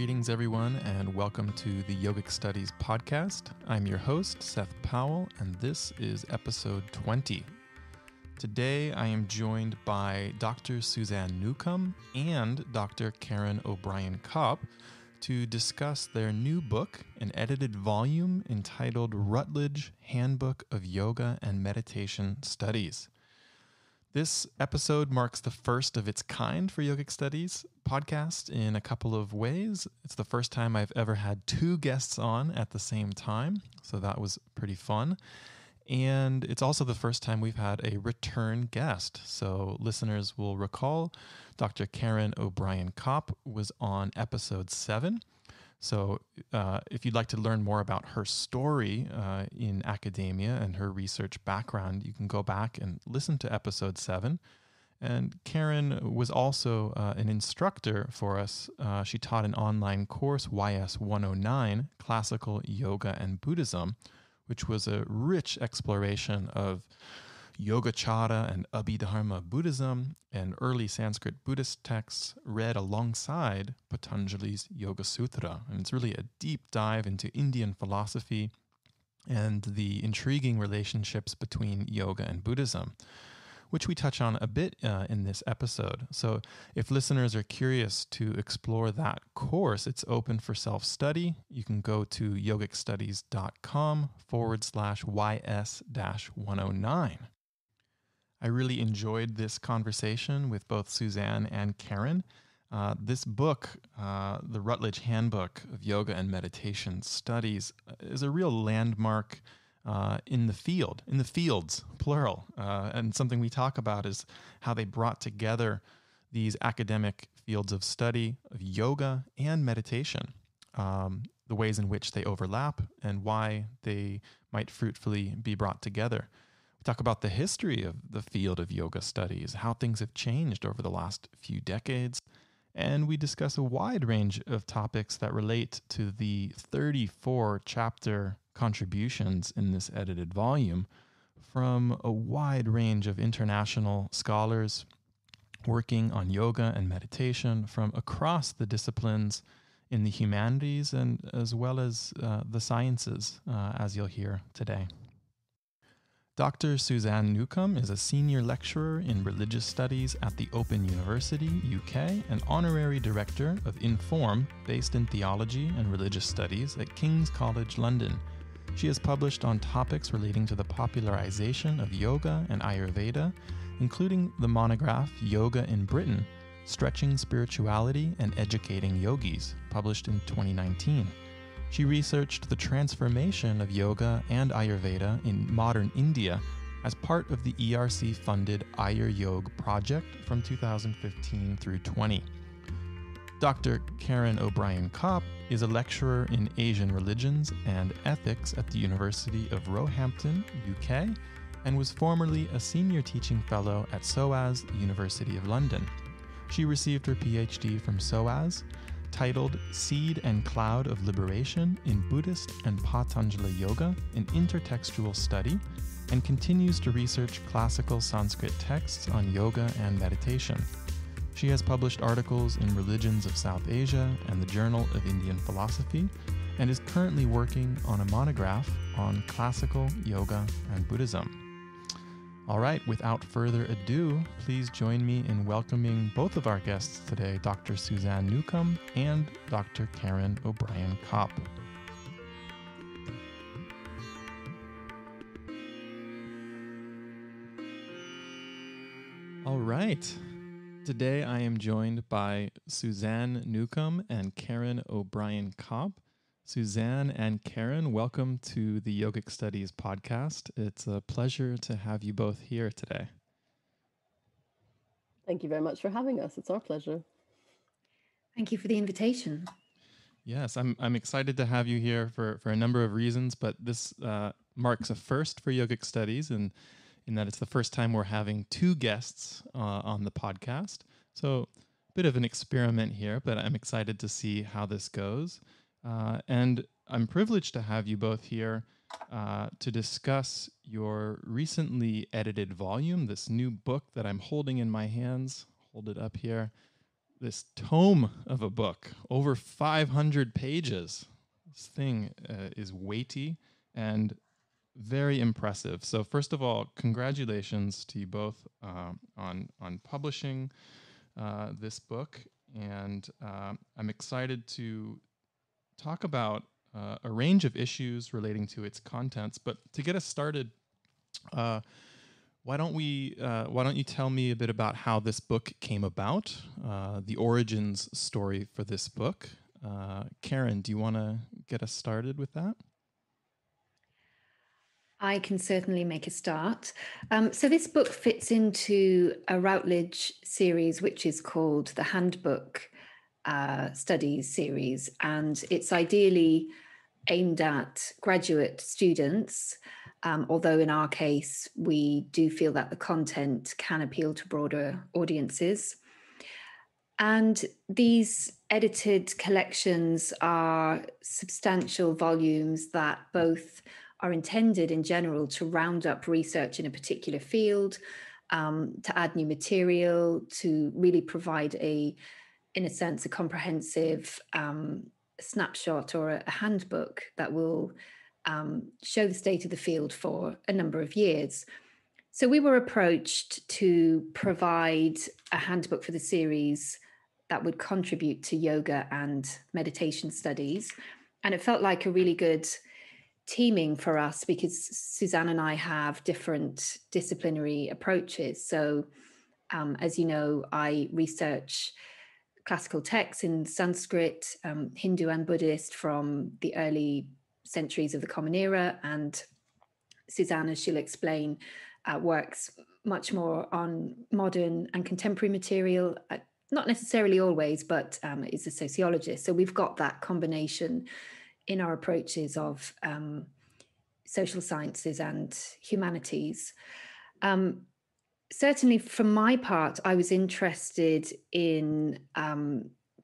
Greetings, everyone, and welcome to the Yogic Studies podcast. I'm your host, Seth Powell, and this is episode 20. Today, I am joined by Dr. Suzanne Newcombe and Dr. Karen O'Brien Kopp to discuss their new book, an edited volume entitled Routledge Handbook of Yoga and Meditation Studies. This episode marks the first of its kind for Yogic Studies podcast in a couple of ways. It's the first time I've ever had two guests on at the same time, so that was pretty fun. And it's also the first time we've had a return guest. So listeners will recall Dr. Karen O'Brien Kopp was on episode 7. So if you'd like to learn more about her story in academia and her research background, you can go back and listen to episode 7. And Karen was also an instructor for us. She taught an online course, YS 109, Classical Yoga and Buddhism, which was a rich exploration of Yogacara and Abhidharma Buddhism and early Sanskrit Buddhist texts read alongside Patanjali's Yoga Sutra. And it's really a deep dive into Indian philosophy and the intriguing relationships between yoga and Buddhism, which we touch on a bit in this episode. So if listeners are curious to explore that course, it's open for self-study. You can go to yogicstudies.com/YS-109. I really enjoyed this conversation with both Suzanne and Karen. This book, the Routledge Handbook of Yoga and Meditation Studies, is a real landmark in the fields, plural. And something we talk about is how they brought together these academic fields of study of yoga and meditation, the ways in which they overlap and why they might fruitfully be brought together. Talk about the history of the field of yoga studies, how things have changed over the last few decades, and we discuss a wide range of topics that relate to the 34 chapter contributions in this edited volume from a wide range of international scholars working on yoga and meditation from across the disciplines in the humanities and as well as the sciences, as you'll hear today. Dr. Suzanne Newcombe is a senior lecturer in religious studies at the Open University, UK, and honorary director of Inform, based in theology and religious studies at King's College London. She has published on topics relating to the popularisation of yoga and ayurveda, including the monograph Yoga in Britain, Stretching Spirituality and Educating Yogis, published in 2019. She researched the transformation of yoga and ayurveda in modern India as part of the ERC-funded AYURYOG project from 2015 through 20. Dr. Karen O'Brien Kopp is a lecturer in Asian religions and ethics at the University of Roehampton, UK, and was formerly a senior teaching fellow at SOAS, University of London. She received her PhD from SOAS, titled Seed and Cloud of Liberation in Buddhist and Patanjali Yoga, an intertextual study, and continues to research classical Sanskrit texts on yoga and meditation. She has published articles in Religions of South Asia and the Journal of Indian Philosophy, and is currently working on a monograph on classical yoga and Buddhism. All right, without further ado, please join me in welcoming both of our guests today, Dr. Suzanne Newcombe and Dr. Karen O'Brien Kopp. All right, today I am joined by Suzanne Newcombe and Karen O'Brien Kopp. Suzanne and Karen, welcome to the Yogic Studies podcast. It's a pleasure to have you both here today. Thank you very much for having us. It's our pleasure. Thank you for the invitation. Yes, I'm excited to have you here for a number of reasons, but this marks a first for Yogic Studies in that it's the first time we're having two guests on the podcast. So a bit of an experiment here, but I'm excited to see how this goes. And I'm privileged to have you both here to discuss your recently edited volume, this new book that I'm holding in my hands. Hold it up here. tome of a book, over 500 pages. This thing is weighty and very impressive. So first of all, congratulations to you both on publishing this book, and I'm excited to talk about a range of issues relating to its contents. But to get us started, why don't you tell me a bit about how this book came about, the origins story for this book? Karen, do you want to get us started with that? I can certainly make a start. So this book fits into a Routledge series, which is called the Handbook Studies series, and it's ideally aimed at graduate students, although in our case, we do feel that the content can appeal to broader audiences. And these edited collections are substantial volumes that both are intended in general to round up research in a particular field, to add new material, to really provide in a sense, a comprehensive snapshot or a handbook that will show the state of the field for a number of years. So we were approached to provide a handbook for the series that would contribute to yoga and meditation studies. And it felt like a really good teaming for us because Suzanne and I have different disciplinary approaches. So as you know, I research classical texts in Sanskrit, Hindu and Buddhist from the early centuries of the Common Era. And Suzanne, as she'll explain, works much more on modern and contemporary material, not necessarily always, but is a sociologist. So we've got that combination in our approaches of social sciences and humanities. Certainly, for my part, I was interested in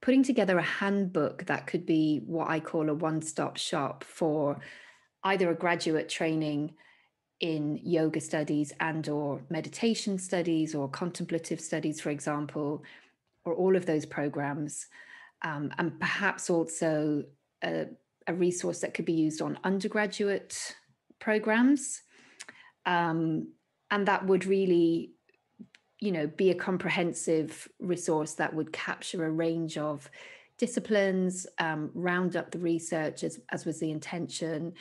putting together a handbook that could be what I call a one-stop shop for either a graduate training in yoga studies and or meditation studies or contemplative studies, for example, or all of those programs, and perhaps also a resource that could be used on undergraduate programs. And that would really, be a comprehensive resource that would capture a range of disciplines, round up the research as was the intention,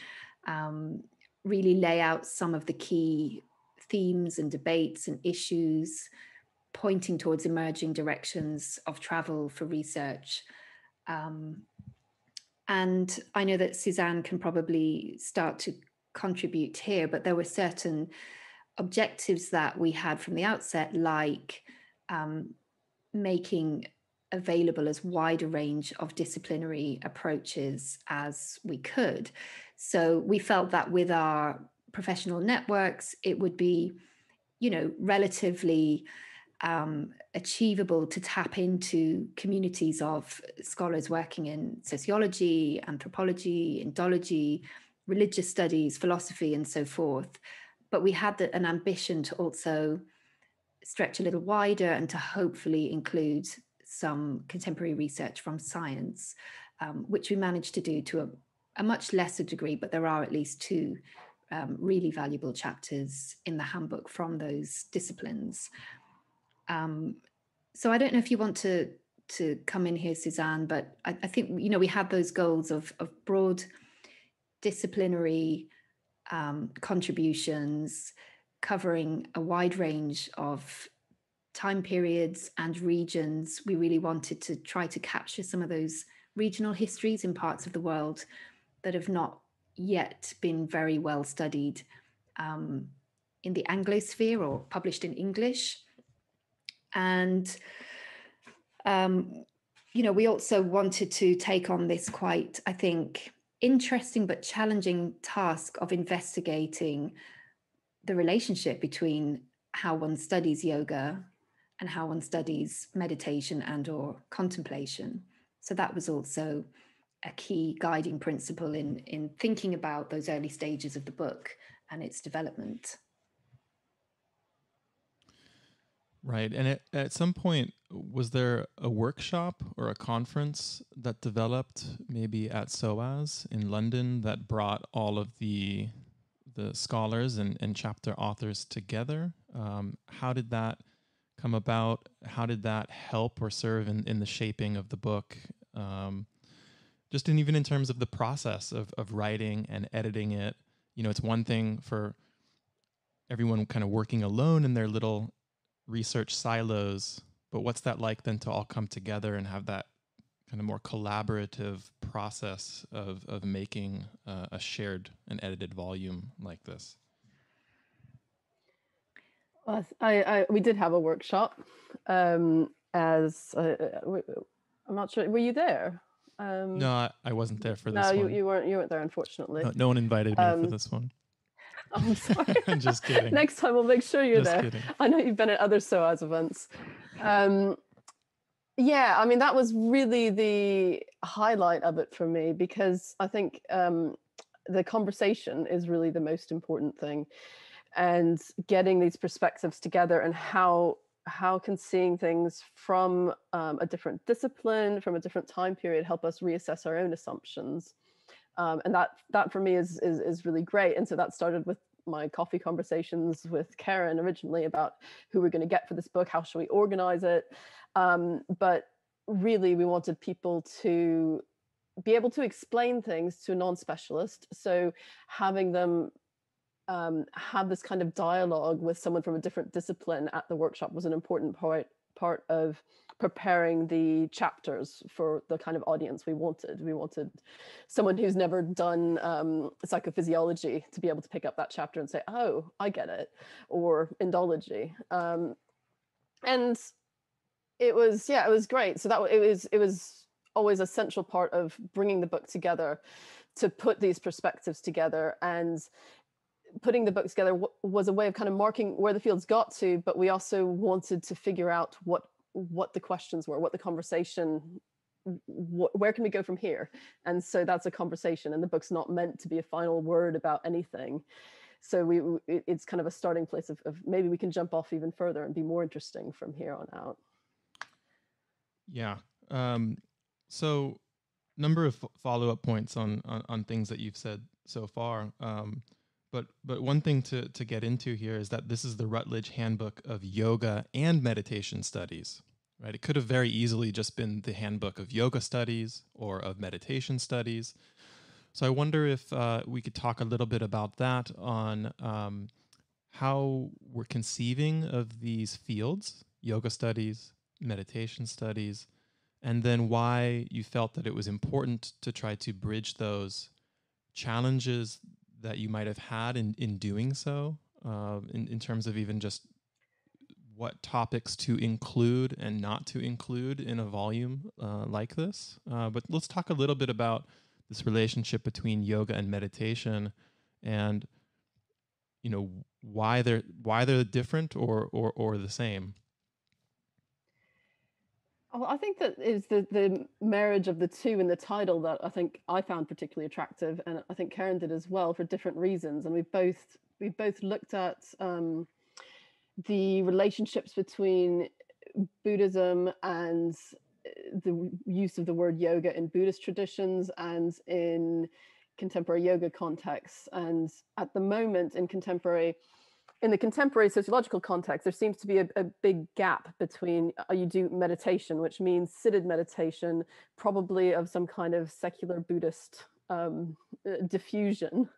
really lay out some of the key themes and debates and issues, pointing towards emerging directions of travel for research. And I know that Suzanne can probably start to contribute here, but there were certain objectives that we had from the outset, like making available as wide a range of disciplinary approaches as we could. So we felt that with our professional networks, it would be, relatively achievable to tap into communities of scholars working in sociology, anthropology, Indology, religious studies, philosophy, and so forth. But we had an ambition to also stretch a little wider and to hopefully include some contemporary research from science, which we managed to do to a much lesser degree, but there are at least two really valuable chapters in the handbook from those disciplines. So I don't know if you want to come in here, Suzanne, but I think, we had those goals of broad disciplinary contributions covering a wide range of time periods and regions. We really wanted to try to capture some of those regional histories in parts of the world that have not yet been very well studied in the Anglosphere or published in English. And, we also wanted to take on this quite, I think, interesting but challenging task of investigating the relationship between how one studies yoga and how one studies meditation and or contemplation. So that was also a key guiding principle in thinking about those early stages of the book and its development. Right. And at some point, was there a workshop or a conference that developed maybe at SOAS in London that brought all of the scholars and chapter authors together? How did that come about? How did that help or serve in the shaping of the book? Even in terms of the process of writing and editing it. It's one thing for everyone kind of working alone in their little research silos, but what's that like then to all come together and have that kind of more collaborative process of making a shared and edited volume like this? We did have a workshop. I'm not sure. Were you there? No, I wasn't there for this one. No, you weren't there, unfortunately. No one invited me for this one. I'm sorry. I'm just kidding. Next time we'll make sure you're there. Kidding. I know you've been at other SOAS events. Yeah, I mean, that was really the highlight of it for me, because I think the conversation is really the most important thing, and getting these perspectives together, and how can seeing things from a different discipline, from a different time period, help us reassess our own assumptions. And that for me is really great. And so that started with my coffee conversations with Karen originally about who we're going to get for this book, how should we organize it. But really, we wanted people to be able to explain things to a non-specialist. So having them have this kind of dialogue with someone from a different discipline at the workshop was an important part of preparing the chapters for the kind of audience we wanted. We wanted someone who's never done psychophysiology to be able to pick up that chapter and say, oh, I get it, or Indology. And it was great. So it was always a central part of bringing the book together, to put these perspectives together. And putting the book together was a way of kind of marking where the field's got to, but we also wanted to figure out what the questions were, what the conversation, where can we go from here? And so that's a conversation, and the book's not meant to be a final word about anything. So it's kind of a starting place of maybe we can jump off even further and be more interesting from here on out. Yeah. So number of follow-up points on things that you've said so far. But one thing to get into here is that this is the Routledge Handbook of Yoga and Meditation Studies, right? It could have very easily just been the Handbook of Yoga Studies or of Meditation Studies. So I wonder if we could talk a little bit about that, on how we're conceiving of these fields, yoga studies, meditation studies, and then why you felt that it was important to try to bridge those challenges that you might have had in doing so, in terms of even just what topics to include and not to include in a volume like this. But let's talk a little bit about this relationship between yoga and meditation, and why they're different or the same. Well, I think that is the marriage of the two in the title that I think I found particularly attractive, and I think Karen did as well, for different reasons. And we both looked at the relationships between Buddhism and the use of the word yoga in Buddhist traditions and in contemporary yoga contexts. And at the moment in the contemporary sociological context, there seems to be a big gap between you do meditation, which means seated meditation, probably of some kind of secular Buddhist diffusion,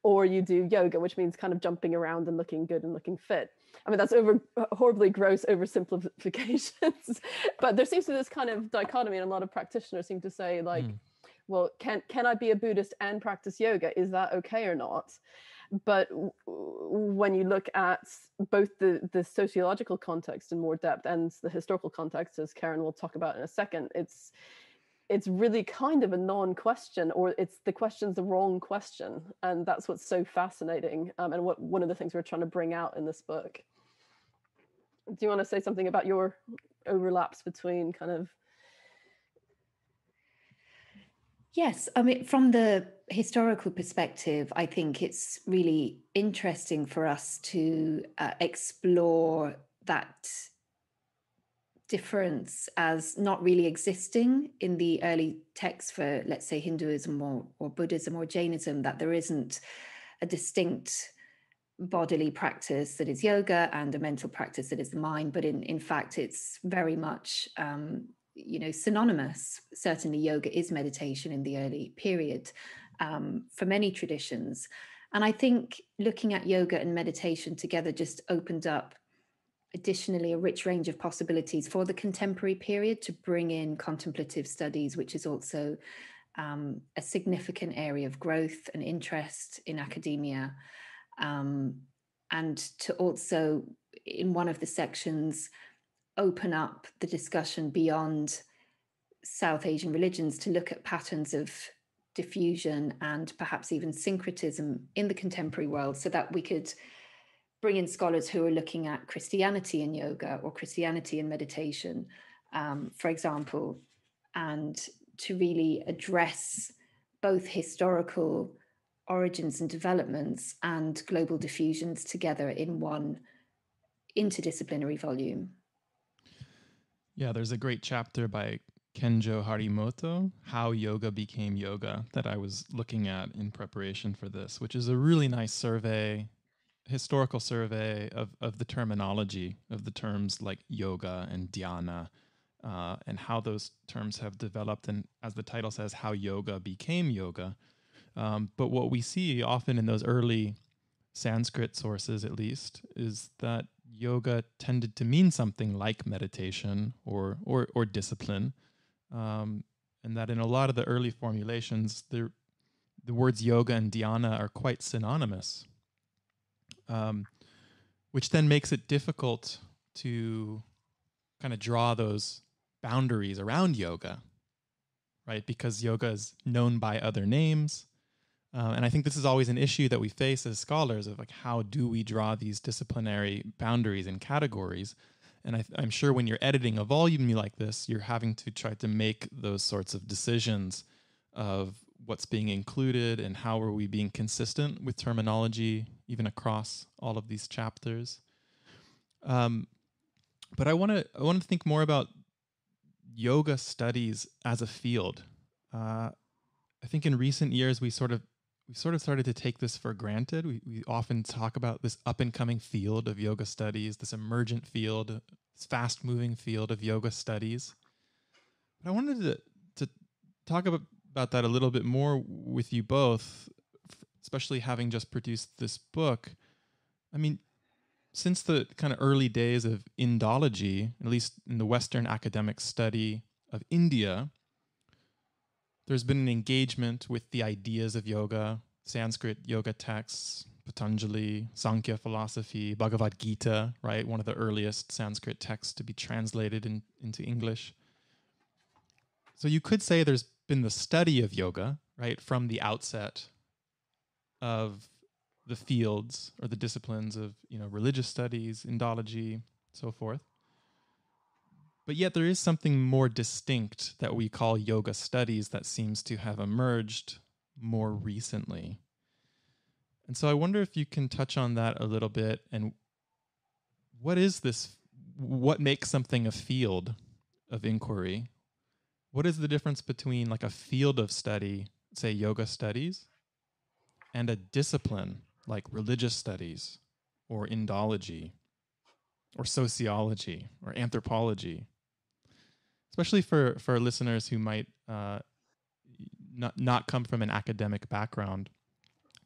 or you do yoga, which means kind of jumping around and looking good and looking fit. I mean, that's horribly gross oversimplifications, but there seems to be this kind of dichotomy, and a lot of practitioners seem to say, like, well, can I be a Buddhist and practice yoga? Is that okay or not? But when you look at both the sociological context in more depth and the historical context, as Karen will talk about in a second, it's really kind of a non-question, or the question's the wrong question. And that's what's so fascinating, and one of the things we're trying to bring out in this book. Do you want to say something about your overlaps between kind of... Yes, I mean, from the historical perspective, I think it's really interesting for us to explore that difference as not really existing in the early texts for, let's say, Hinduism or Buddhism or Jainism, that there isn't a distinct bodily practice that is yoga and a mental practice that is the mind, but in fact it's very much synonymous. Certainly yoga is meditation in the early period for many traditions. And I think looking at yoga and meditation together just opened up additionally a rich range of possibilities for the contemporary period to bring in contemplative studies, which is also a significant area of growth and interest in academia. And to also, in one of the sections, open up the discussion beyond South Asian religions to look at patterns of diffusion and perhaps even syncretism in the contemporary world, so that we could bring in scholars who are looking at Christianity in yoga or Christianity in meditation, for example, and to really address both historical origins and developments and global diffusions together in one interdisciplinary volume. Yeah, there's a great chapter by Kenjo Harimoto, How Yoga Became Yoga, that I was looking at in preparation for this, which is a really nice survey, historical survey of the terminology of the terms like yoga and dhyana, and how those terms have developed, and as the title says, how yoga became yoga. But what we see often in those early Sanskrit sources, at least, is that yoga tended to mean something like meditation or discipline, and that in a lot of the early formulations, the words yoga and dhyana are quite synonymous, which then makes it difficult to kind of draw those boundaries around yoga, right? Because yoga is known by other names. And I think this is always an issue that we face as scholars of like, how do we draw these disciplinary boundaries and categories? And I'm sure when you're editing a volume like this, you're having to try to make those sorts of decisions of what's being included and how are we being consistent with terminology, even across all of these chapters. But I want to think more about yoga studies as a field. I think in recent years we sort of started to take this for granted. We often talk about this up and coming field of yoga studies, this emergent field, this fast moving field of yoga studies. But I wanted to talk about that a little bit more with you both, especially having just produced this book. I mean, since the kind of early days of Indology, at least in the Western academic study of India, there's been an engagement with the ideas of yoga, Sanskrit yoga texts, Patanjali, Sankhya philosophy, Bhagavad Gita, right? One of the earliest Sanskrit texts to be translated into English. So you could say there's been the study of yoga, right, from the outset of the fields or the disciplines of, religious studies, Indology, so forth. But yet there is something more distinct that we call yoga studies that seems to have emerged more recently. And so I wonder if you can touch on that a little bit. And what is this? What makes something a field of inquiry? What is the difference between like a field of study, say yoga studies, and a discipline like religious studies or Indology or sociology or anthropology? Especially for listeners who might not come from an academic background.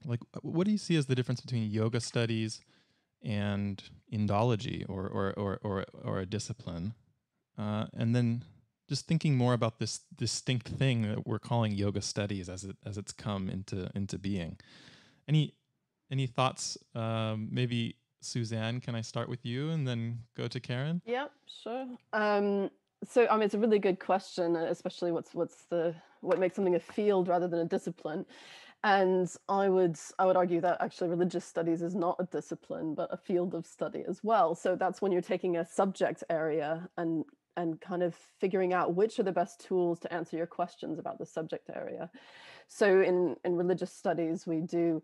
Like, what do you see as the difference between yoga studies and Indology or a discipline? And then just thinking more about this distinct thing that we're calling yoga studies as it's come into being. Any thoughts? Maybe Suzanne, can I start with you and then go to Karen? Yeah, sure. So I mean, it's a really good question, especially what makes something a field rather than a discipline. And I would argue that actually religious studies is not a discipline, but a field of study as well. So that's when you're taking a subject area and and kind of figuring out which are the best tools to answer your questions about the subject area. So in religious studies, we do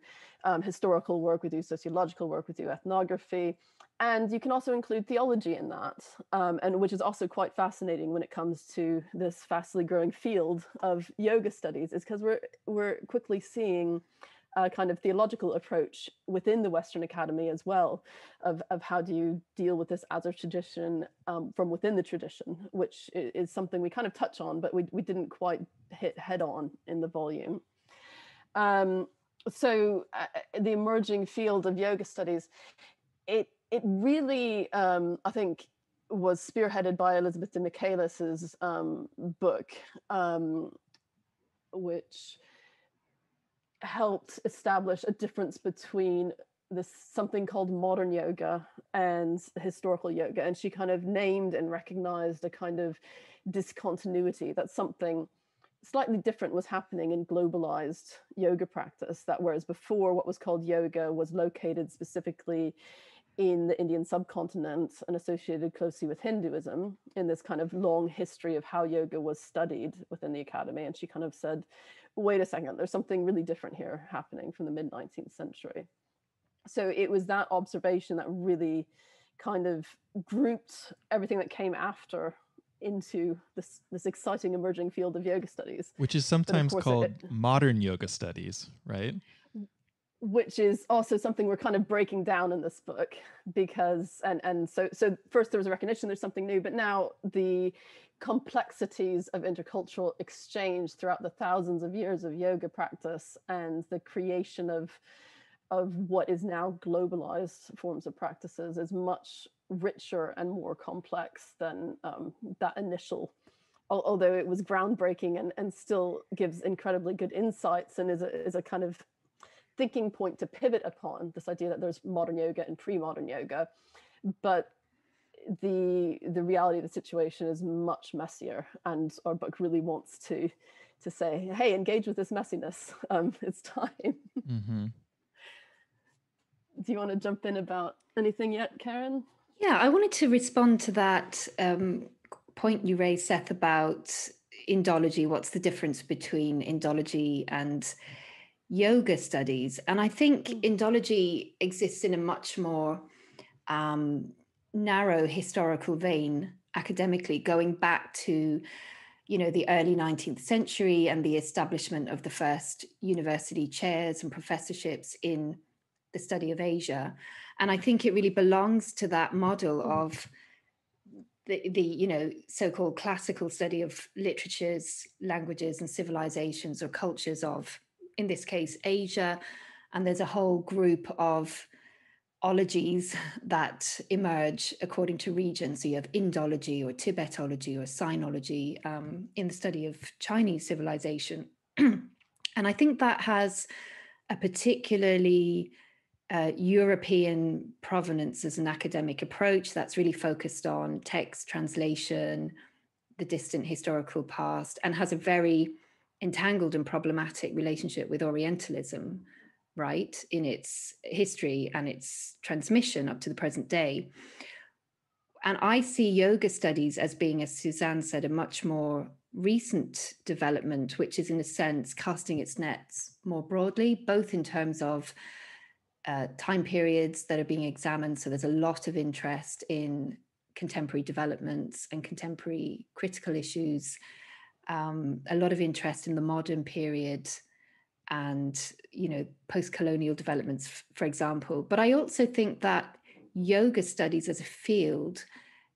historical work, we do sociological work, we do ethnography, and you can also include theology in that, and which is also quite fascinating when it comes to this fastly growing field of yoga studies, is because we're quickly seeing a kind of theological approach within the Western Academy as well, of how do you deal with this as a tradition from within the tradition, which is something we kind of touch on, but we didn't quite hit head on in the volume. So the emerging field of yoga studies, it really, I think, was spearheaded by Elizabeth de Michaelis's book, which helped establish a difference between this something called modern yoga and historical yoga. And she kind of named and recognized a kind of discontinuity, that something slightly different was happening in globalized yoga practice, that whereas before what was called yoga was located specifically in the Indian subcontinent and associated closely with Hinduism, in this kind of long history of how yoga was studied within the academy. And she kind of said, wait a second, there's something really different here happening from the mid-19th century. So it was that observation that really kind of grouped everything that came after into this exciting emerging field of yoga studies. Which is sometimes called modern yoga studies, right? Which is also something we're kind of breaking down in this book, because and so first there was a recognition there's something new, but now the complexities of intercultural exchange throughout the thousands of years of yoga practice and the creation of what is now globalized forms of practices is much richer and more complex than that initial, although it was groundbreaking and still gives incredibly good insights and is a kind of thinking point to pivot upon, this idea that there's modern yoga and pre-modern yoga. But the reality of the situation is much messier, and our book really wants to say, hey, engage with this messiness. It's time. Mm-hmm. Do you want to jump in about anything yet, Karen? Yeah, I wanted to respond to that point you raised, Seth, about Indology. What's the difference between Indology and yoga studies? And I think Indology exists in a much more narrow historical vein academically, going back to the early 19th century and the establishment of the first university chairs and professorships in the study of Asia. And I think it really belongs to that model of the so-called classical study of literatures, languages, and civilizations or cultures of, in this case, Asia. And there's a whole group of ologies that emerge according to regions. So you have Indology or Tibetology or Sinology in the study of Chinese civilization. And I think that has a particularly European provenance as an academic approach that's really focused on text translation, the distant historical past, and has a very entangled and problematic relationship with Orientalism, right, in its history and its transmission up to the present day. And I see yoga studies as being, as Suzanne said, a much more recent development, which is in a sense casting its nets more broadly, both in terms of time periods that are being examined. So there's a lot of interest in contemporary developments and contemporary critical issues, a lot of interest in the modern period and, post-colonial developments, for example. But I also think that yoga studies as a field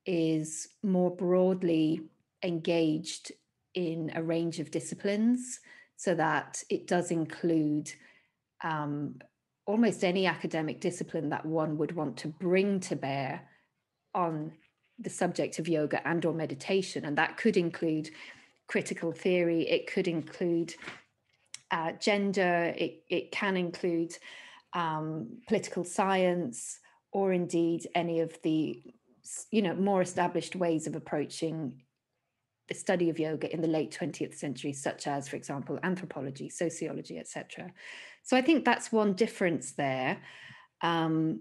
is more broadly engaged in a range of disciplines, so that it does include almost any academic discipline that one would want to bring to bear on the subject of yoga and or meditation. And that could include critical theory, it could include gender, it can include political science, or indeed any of the more established ways of approaching the study of yoga in the late 20th century, such as, for example, anthropology, sociology, etc. So I think that's one difference there. And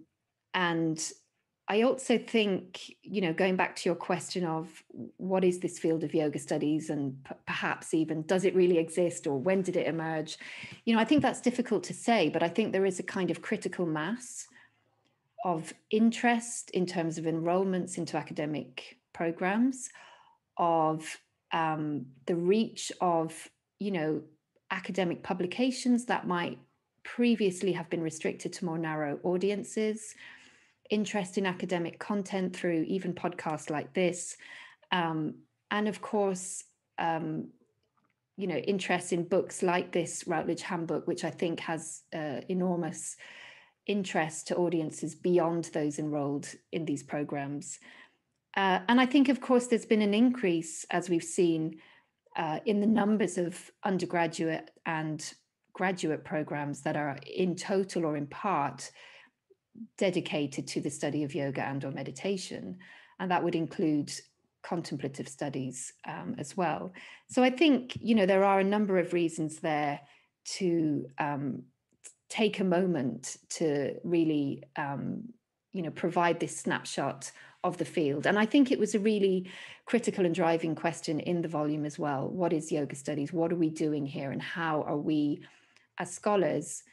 I also think, going back to your question of what is this field of yoga studies, and perhaps even does it really exist, or when did it emerge? I think that's difficult to say, but I think there is a kind of critical mass of interest in terms of enrollments into academic programs, of the reach of, academic publications that might previously have been restricted to more narrow audiences, interest in academic content through even podcasts like this, and of course, interest in books like this Routledge Handbook, which I think has enormous interest to audiences beyond those enrolled in these programs. And I think, of course, there's been an increase, as we've seen, in the numbers of undergraduate and graduate programs that are in total or in part dedicated to the study of yoga and or meditation. And that would include contemplative studies as well. So I think, there are a number of reasons there to take a moment to really, provide this snapshot of the field. And I think it was a really critical and driving question in the volume as well. What is yoga studies? What are we doing here? And how are we, as scholars,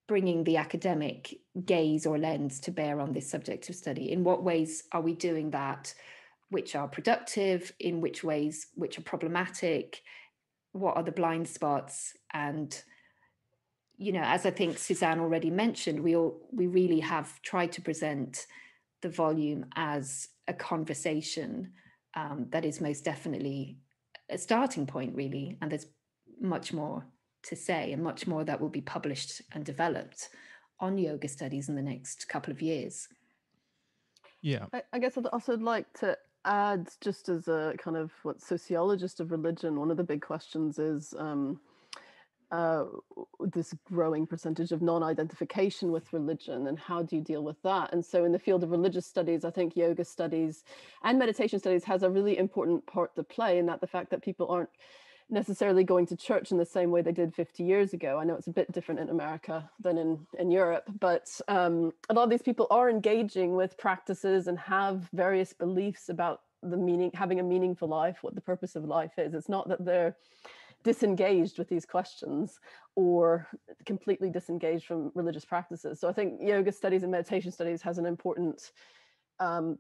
bringing the academic gaze or lens to bear on this subject of study? In what ways are we doing that, which are productive, in which ways which are problematic? What are the blind spots? And, as I think Suzanne already mentioned, we really have tried to present the volume as a conversation that is most definitely a starting point, really. And there's much more to say, and much more that will be published and developed on yoga studies in the next couple of years. Yeah. I guess I'd also like to add, just as a kind of sociologist of religion, one of the big questions is this growing percentage of non-identification with religion, and how do you deal with that? And so in the field of religious studies, I think yoga studies and meditation studies has a really important part to play, in that the fact that people aren't necessarily going to church in the same way they did 50 years ago. I know it's a bit different in America than in Europe, but a lot of these people are engaging with practices and have various beliefs about the meaning, having a meaningful life, what the purpose of life is. It's not that they're disengaged with these questions or completely disengaged from religious practices. So I think yoga studies and meditation studies has an important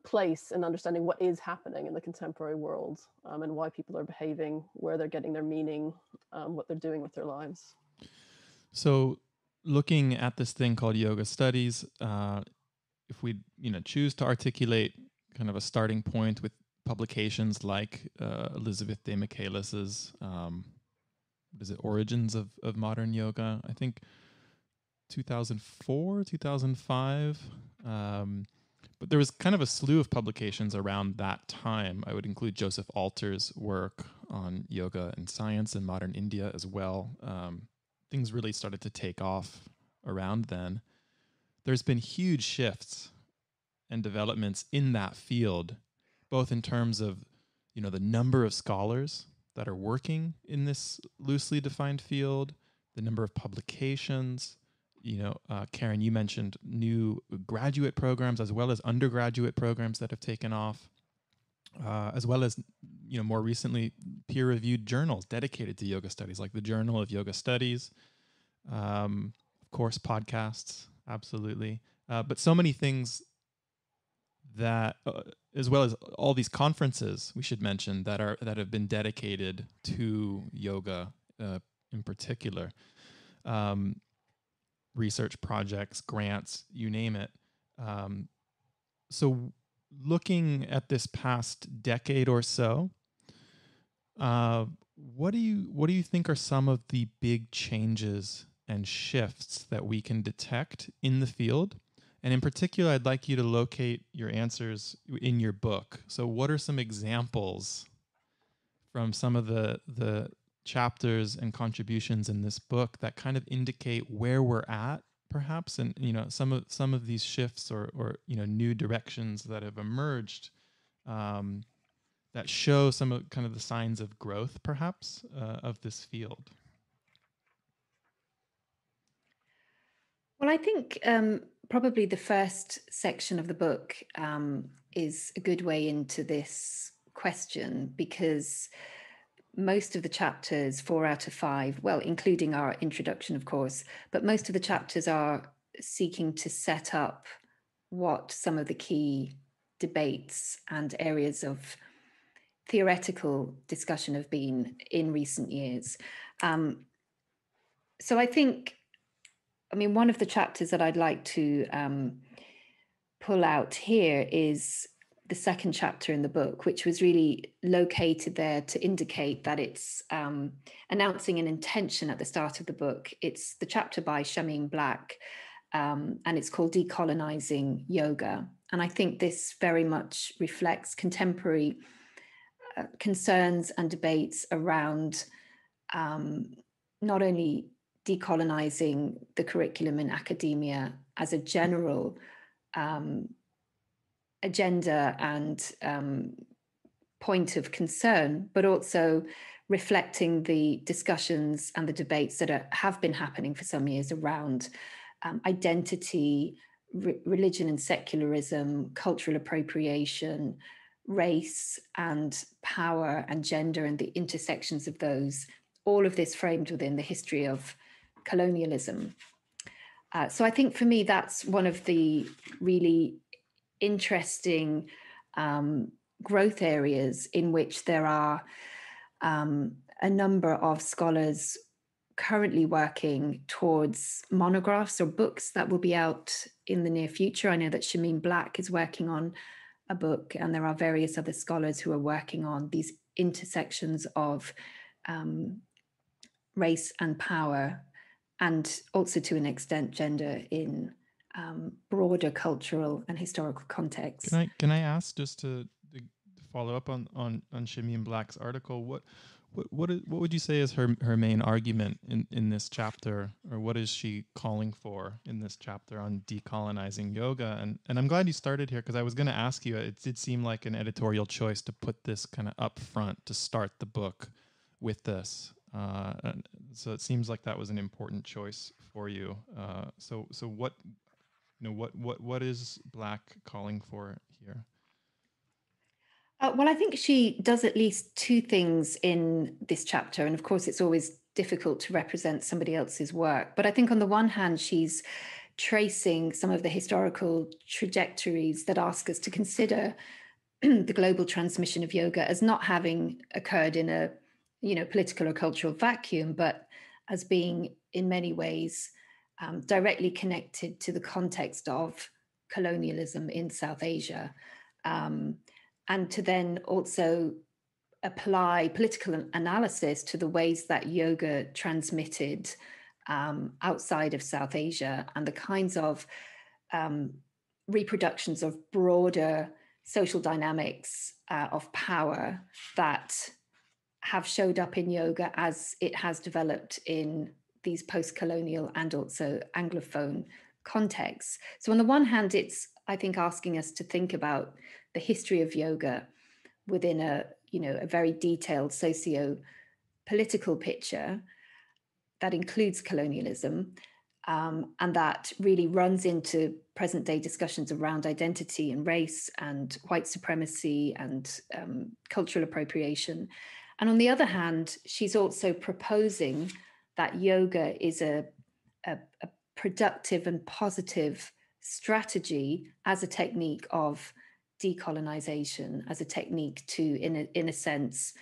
place in understanding what is happening in the contemporary world, and why people are behaving, where they're getting their meaning, what they're doing with their lives. So looking at this thing called yoga studies, if we choose to articulate kind of a starting point with publications like Elizabeth de Michaelis's Origins of Modern Yoga, I think 2004, 2005. But there was kind of a slew of publications around that time. I would include Joseph Alter's work on yoga and science in modern India as well. Things really started to take off around then. There's been huge shifts and developments in that field, both in terms of the number of scholars that are working in this loosely defined field, the number of publications. Karen, you mentioned new graduate programs as well as undergraduate programs that have taken off, as well as, more recently, peer-reviewed journals dedicated to yoga studies, like the Journal of Yoga Studies, of course, podcasts, absolutely. But so many things that, as well as all these conferences, we should mention, that have been dedicated to yoga in particular. Research projects, grants, you name it. So looking at this past decade or so, what do you think are some of the big changes and shifts that we can detect in the field? And in particular, I'd like you to locate your answers in your book. So what are some examples from some of the chapters and contributions in this book that kind of indicate where we're at, perhaps, and some of these shifts or new directions that have emerged, that show some of kind of the signs of growth, perhaps, of this field? Well, I think probably the first section of the book is a good way into this question, because most of the chapters, 4 out of 5, well, including our introduction, of course, but most of the chapters are seeking to set up what some of the key debates and areas of theoretical discussion have been in recent years. So I think, one of the chapters that I'd like to pull out here is the second chapter in the book, which was really located there to indicate that it's announcing an intention at the start of the book. It's the chapter by Shameen Black, and it's called Decolonizing Yoga. And I think this very much reflects contemporary concerns and debates around not only decolonizing the curriculum in academia as a general agenda and point of concern, but also reflecting the discussions and the debates that have been happening for some years around identity, religion and secularism, cultural appropriation, race and power and gender, and the intersections of those, all of this framed within the history of colonialism. So I think for me, that's one of the really interesting growth areas in which there are a number of scholars currently working towards monographs or books that will be out in the near future. I know that Shameen Black is working on a book, and there are various other scholars who are working on these intersections of race and power, and also to an extent gender in broader cultural and historical contexts. Can I ask, just to follow up on Shameen Black's article, what would you say is her main argument in this chapter, or what is she calling for in this chapter on decolonizing yoga? And I'm glad you started here, because I was going to ask you, it did seem like an editorial choice to put this kind of up front to start the book with this. So it seems like that was an important choice for you. So what is Black calling for here? Well, I think she does at least two things in this chapter. And of course, it's always difficult to represent somebody else's work. But I think on the one hand, she's tracing some of the historical trajectories that ask us to consider the global transmission of yoga as not having occurred in a political or cultural vacuum, but as being in many ways directly connected to the context of colonialism in South Asia. And to then also apply political analysis to the ways that yoga transmitted outside of South Asia, and the kinds of reproductions of broader social dynamics of power that have showed up in yoga as it has developed in these post-colonial and also Anglophone contexts. So on the one hand, it's, I think, asking us to think about the history of yoga within a very detailed socio-political picture that includes colonialism, and that really runs into present-day discussions around identity and race and white supremacy and cultural appropriation. And on the other hand, she's also proposing that yoga is a productive and positive strategy as a technique of decolonization, as a technique to, in a sense,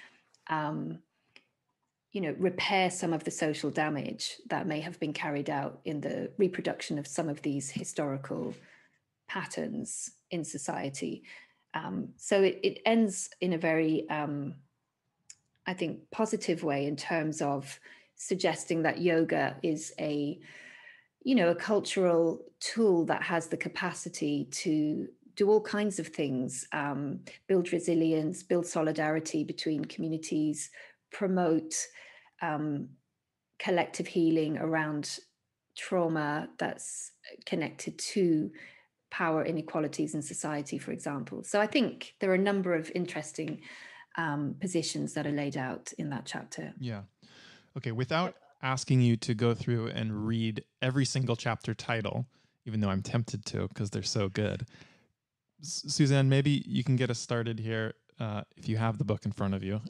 repair some of the social damage that may have been carried out in the reproduction of some of these historical patterns in society. So it ends in a very, I think, positive way in terms of suggesting that yoga is a cultural tool that has the capacity to do all kinds of things, build resilience, build solidarity between communities, promote collective healing around trauma that's connected to power inequalities in society, for example. So I think there are a number of interesting positions that are laid out in that chapter. Yeah. Okay. Without asking you to go through and read every single chapter title even though I'm tempted to because they're so good. Suzanne, maybe you can get us started here if you have the book in front of you.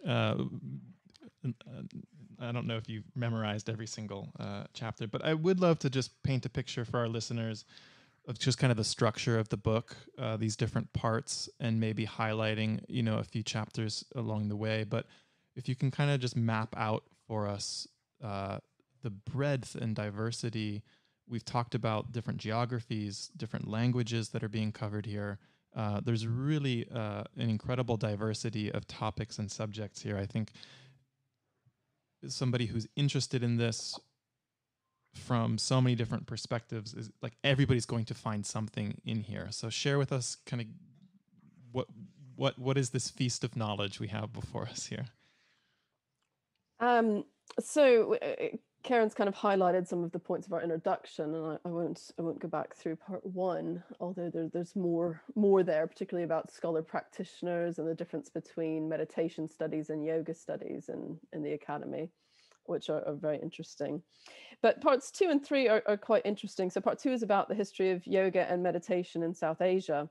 I don't know if you've memorized every single chapter, but I would love to just paint a picture for our listeners of just kind of the structure of the book, these different parts, and maybe highlighting, a few chapters along the way. But if you can kind of just map out for us the breadth and diversity. We've talked about different geographies, different languages that are being covered here. There's really an incredible diversity of topics and subjects here. I think somebody who's interested in this from so many different perspectives is like everybody's going to find something in here. So share with us kind of what is this feast of knowledge we have before us here? So Karen's kind of highlighted some of the points of our introduction, and I won't go back through part one, although there's more there, particularly about scholar practitioners and the difference between meditation studies and yoga studies in the academy, which are very interesting. But parts 2 and 3 are quite interesting. So part 2 is about the history of yoga and meditation in South Asia.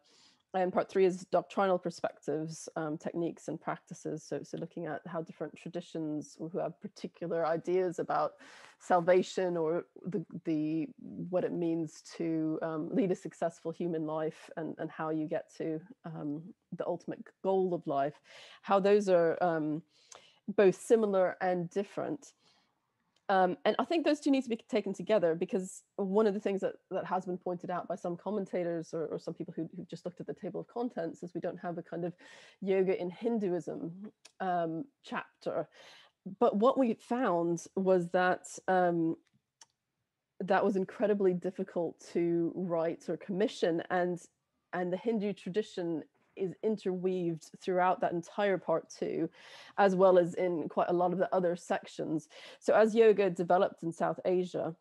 And part 3 is doctrinal perspectives, techniques and practices. So looking at how different traditions who have particular ideas about salvation or the what it means to lead a successful human life and how you get to the ultimate goal of life, how those are both similar and different. And I think those two need to be taken together, because one of the things that has been pointed out by some commentators or some people who've just looked at the table of contents is we don't have a kind of yoga in Hinduism chapter. But what we found was that that was incredibly difficult to write or commission, and the Hindu tradition is interweaved throughout that entire part 2, as well as in quite a lot of the other sections. So as yoga developed in South Asia,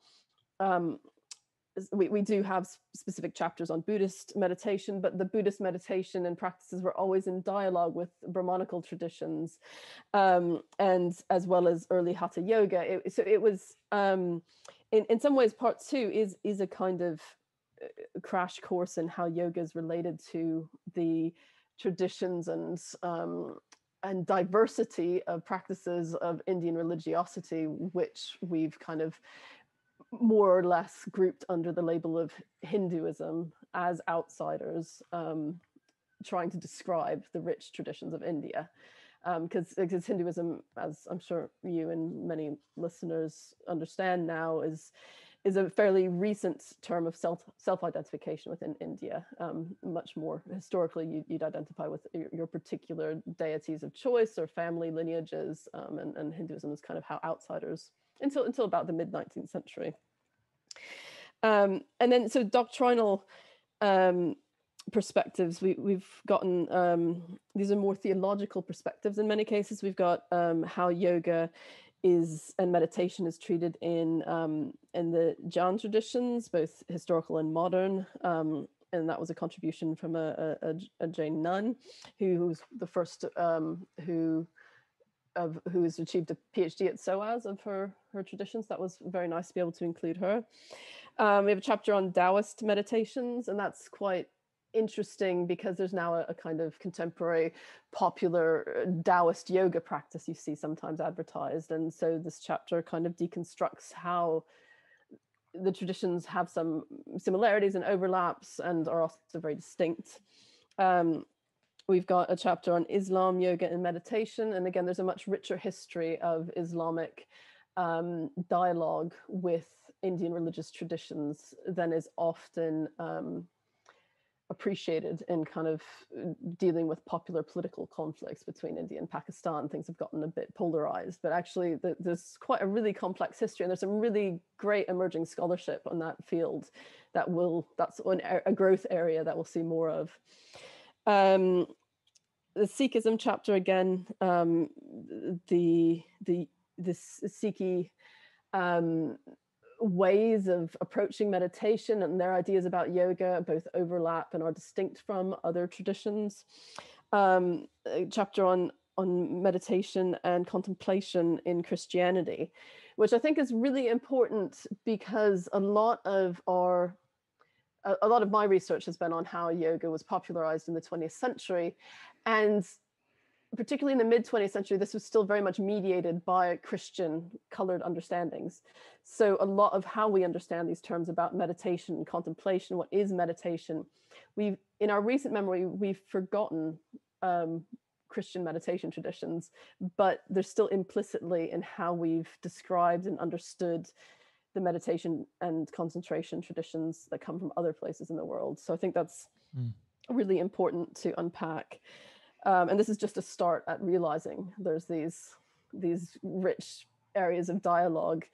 we do have specific chapters on Buddhist meditation, but the Buddhist meditation and practices were always in dialogue with Brahmanical traditions, and as well as early Hatha yoga. So it was, in some ways, part 2 is a kind of crash course in how yoga is related to the traditions and diversity of practices of Indian religiosity, which we've kind of more or less grouped under the label of Hinduism as outsiders, trying to describe the rich traditions of India. Because Hinduism, as I'm sure you and many listeners understand now, is a fairly recent term of self-identification within India. Much more historically, you'd identify with your particular deities of choice or family lineages, and Hinduism is kind of how outsiders, until about the mid-19th century. And then, so doctrinal perspectives, we've gotten, these are more theological perspectives in many cases. We've got how yoga and meditation is treated in the Jain traditions, both historical and modern, and that was a contribution from a Jain nun who's the first who has achieved a PhD at SOAS of her traditions. That was very nice to be able to include her. We have a chapter on Taoist meditations, and that's quite interesting because there's now a kind of contemporary popular Taoist yoga practice you see sometimes advertised. And so this chapter kind of deconstructs how the traditions have some similarities and overlaps and are also very distinct. We've got a chapter on Islam, yoga, and meditation. And again, there's a much richer history of Islamic dialogue with Indian religious traditions than is often appreciated in kind of dealing with popular political conflicts between India and Pakistan. Things have gotten a bit polarized, but actually there's quite a really complex history, and there's some really great emerging scholarship on that field that's a growth area that we'll see more of. The Sikhism chapter, again, the Sikhi ways of approaching meditation and their ideas about yoga both overlap and are distinct from other traditions. A chapter on meditation and contemplation in Christianity, which I think is really important because a lot of our a lot of my research has been on how yoga was popularized in the 20th century. And particularly in the mid 20th century, this was still very much mediated by Christian colored understandings. So a lot of how we understand these terms about meditation and contemplation, what is meditation, in our recent memory, we've forgotten Christian meditation traditions, but they're still implicitly in how we've described and understood the meditation and concentration traditions that come from other places in the world. So I think that's really important to unpack. And this is just a start at realizing there's these rich areas of dialogue.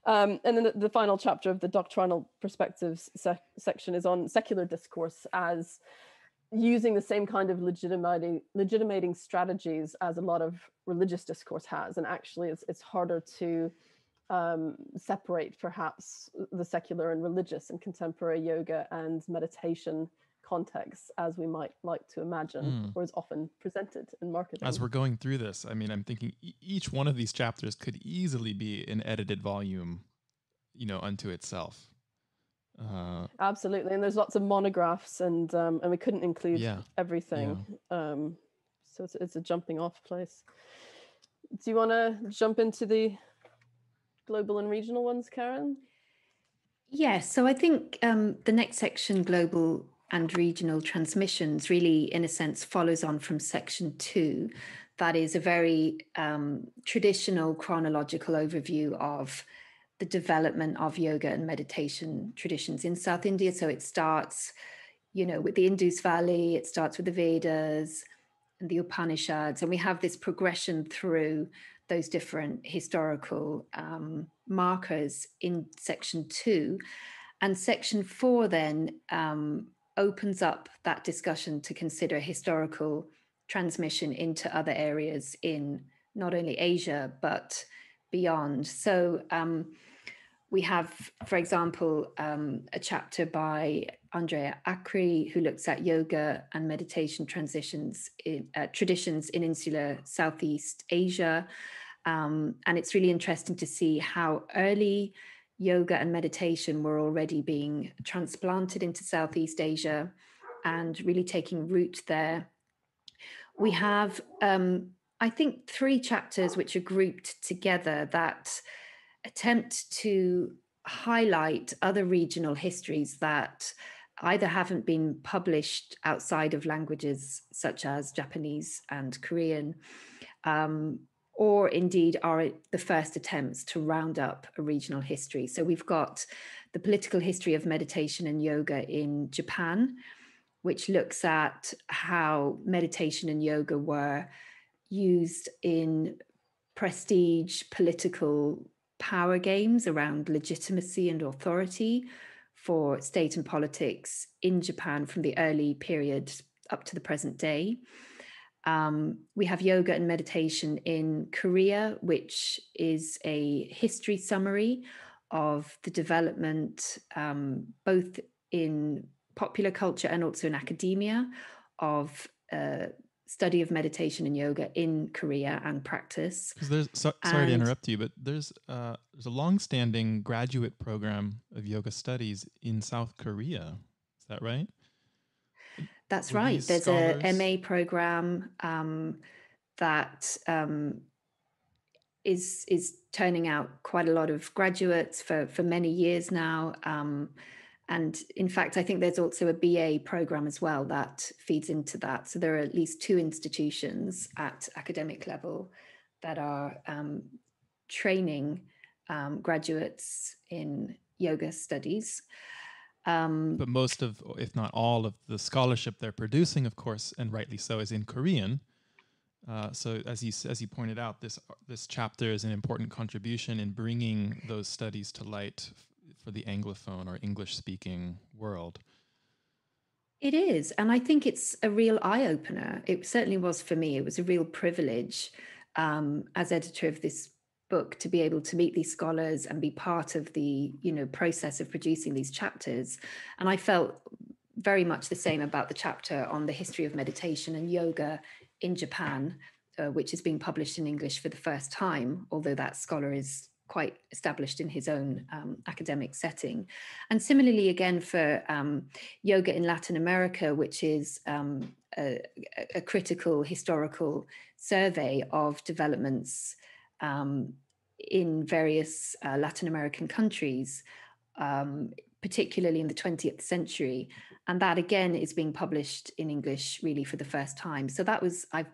And then the final chapter of the doctrinal perspectives section is on secular discourse as using the same kind of legitimating strategies as a lot of religious discourse has. And actually it's harder to separate perhaps the secular and religious and contemporary yoga and meditation contexts as we might like to imagine, or is often presented in marketing. As we're going through this, I mean, I'm thinking each one of these chapters could easily be an edited volume, unto itself. Absolutely, and there's lots of monographs, and we couldn't include everything. So it's a jumping off place. Do you want to jump into the global and regional ones, Karen? Yes, so I think the next section, global and regional transmissions, really, in a sense, follows on from section 2. That is a very traditional chronological overview of the development of yoga and meditation traditions in South India. So it starts, with the Indus Valley, it starts with the Vedas and the Upanishads, and we have this progression through those different historical markers in section 2. And section 4 then opens up that discussion to consider historical transmission into other areas in not only Asia, but beyond. So we have, for example, a chapter by Andrea Acri, who looks at yoga and meditation traditions in insular Southeast Asia. And it's really interesting to see how early yoga and meditation were already being transplanted into Southeast Asia and really taking root there. We have, I think, 3 chapters which are grouped together that attempt to highlight other regional histories that either haven't been published outside of languages such as Japanese and Korean, or indeed are the first attempts to round up a regional history. So we've got the political history of meditation and yoga in Japan, which looks at how meditation and yoga were used in prestige political power games around legitimacy and authority for state and politics in Japan from the early period up to the present day. We have yoga and meditation in Korea, which is a history summary of the development, both in popular culture and also in academia, of study of meditation and yoga in Korea and practice. Sorry to interrupt you, but there's a long-standing graduate program of yoga studies in South Korea. Is that right? That's right. There's a MA program that is turning out quite a lot of graduates for many years now. And in fact, I think there's also a BA program as well that feeds into that. So there are at least 2 institutions at academic level that are training graduates in yoga studies. But most of, if not all of the scholarship they're producing, of course, and rightly so, is in Korean. So as you pointed out, this chapter is an important contribution in bringing those studies to light for the Anglophone or English-speaking world. It is, and I think it's a real eye-opener. It certainly was for me. It was a real privilege as editor of this book to be able to meet these scholars and be part of the process of producing these chapters. And I felt very much the same about the chapter on the history of meditation and yoga in Japan, which is being published in English for the first time, although that scholar is quite established in his own academic setting. And similarly, again, for yoga in Latin America, which is a critical historical survey of developments in various Latin American countries, particularly in the 20th century. And that, again, is being published in English really for the first time. So that was, I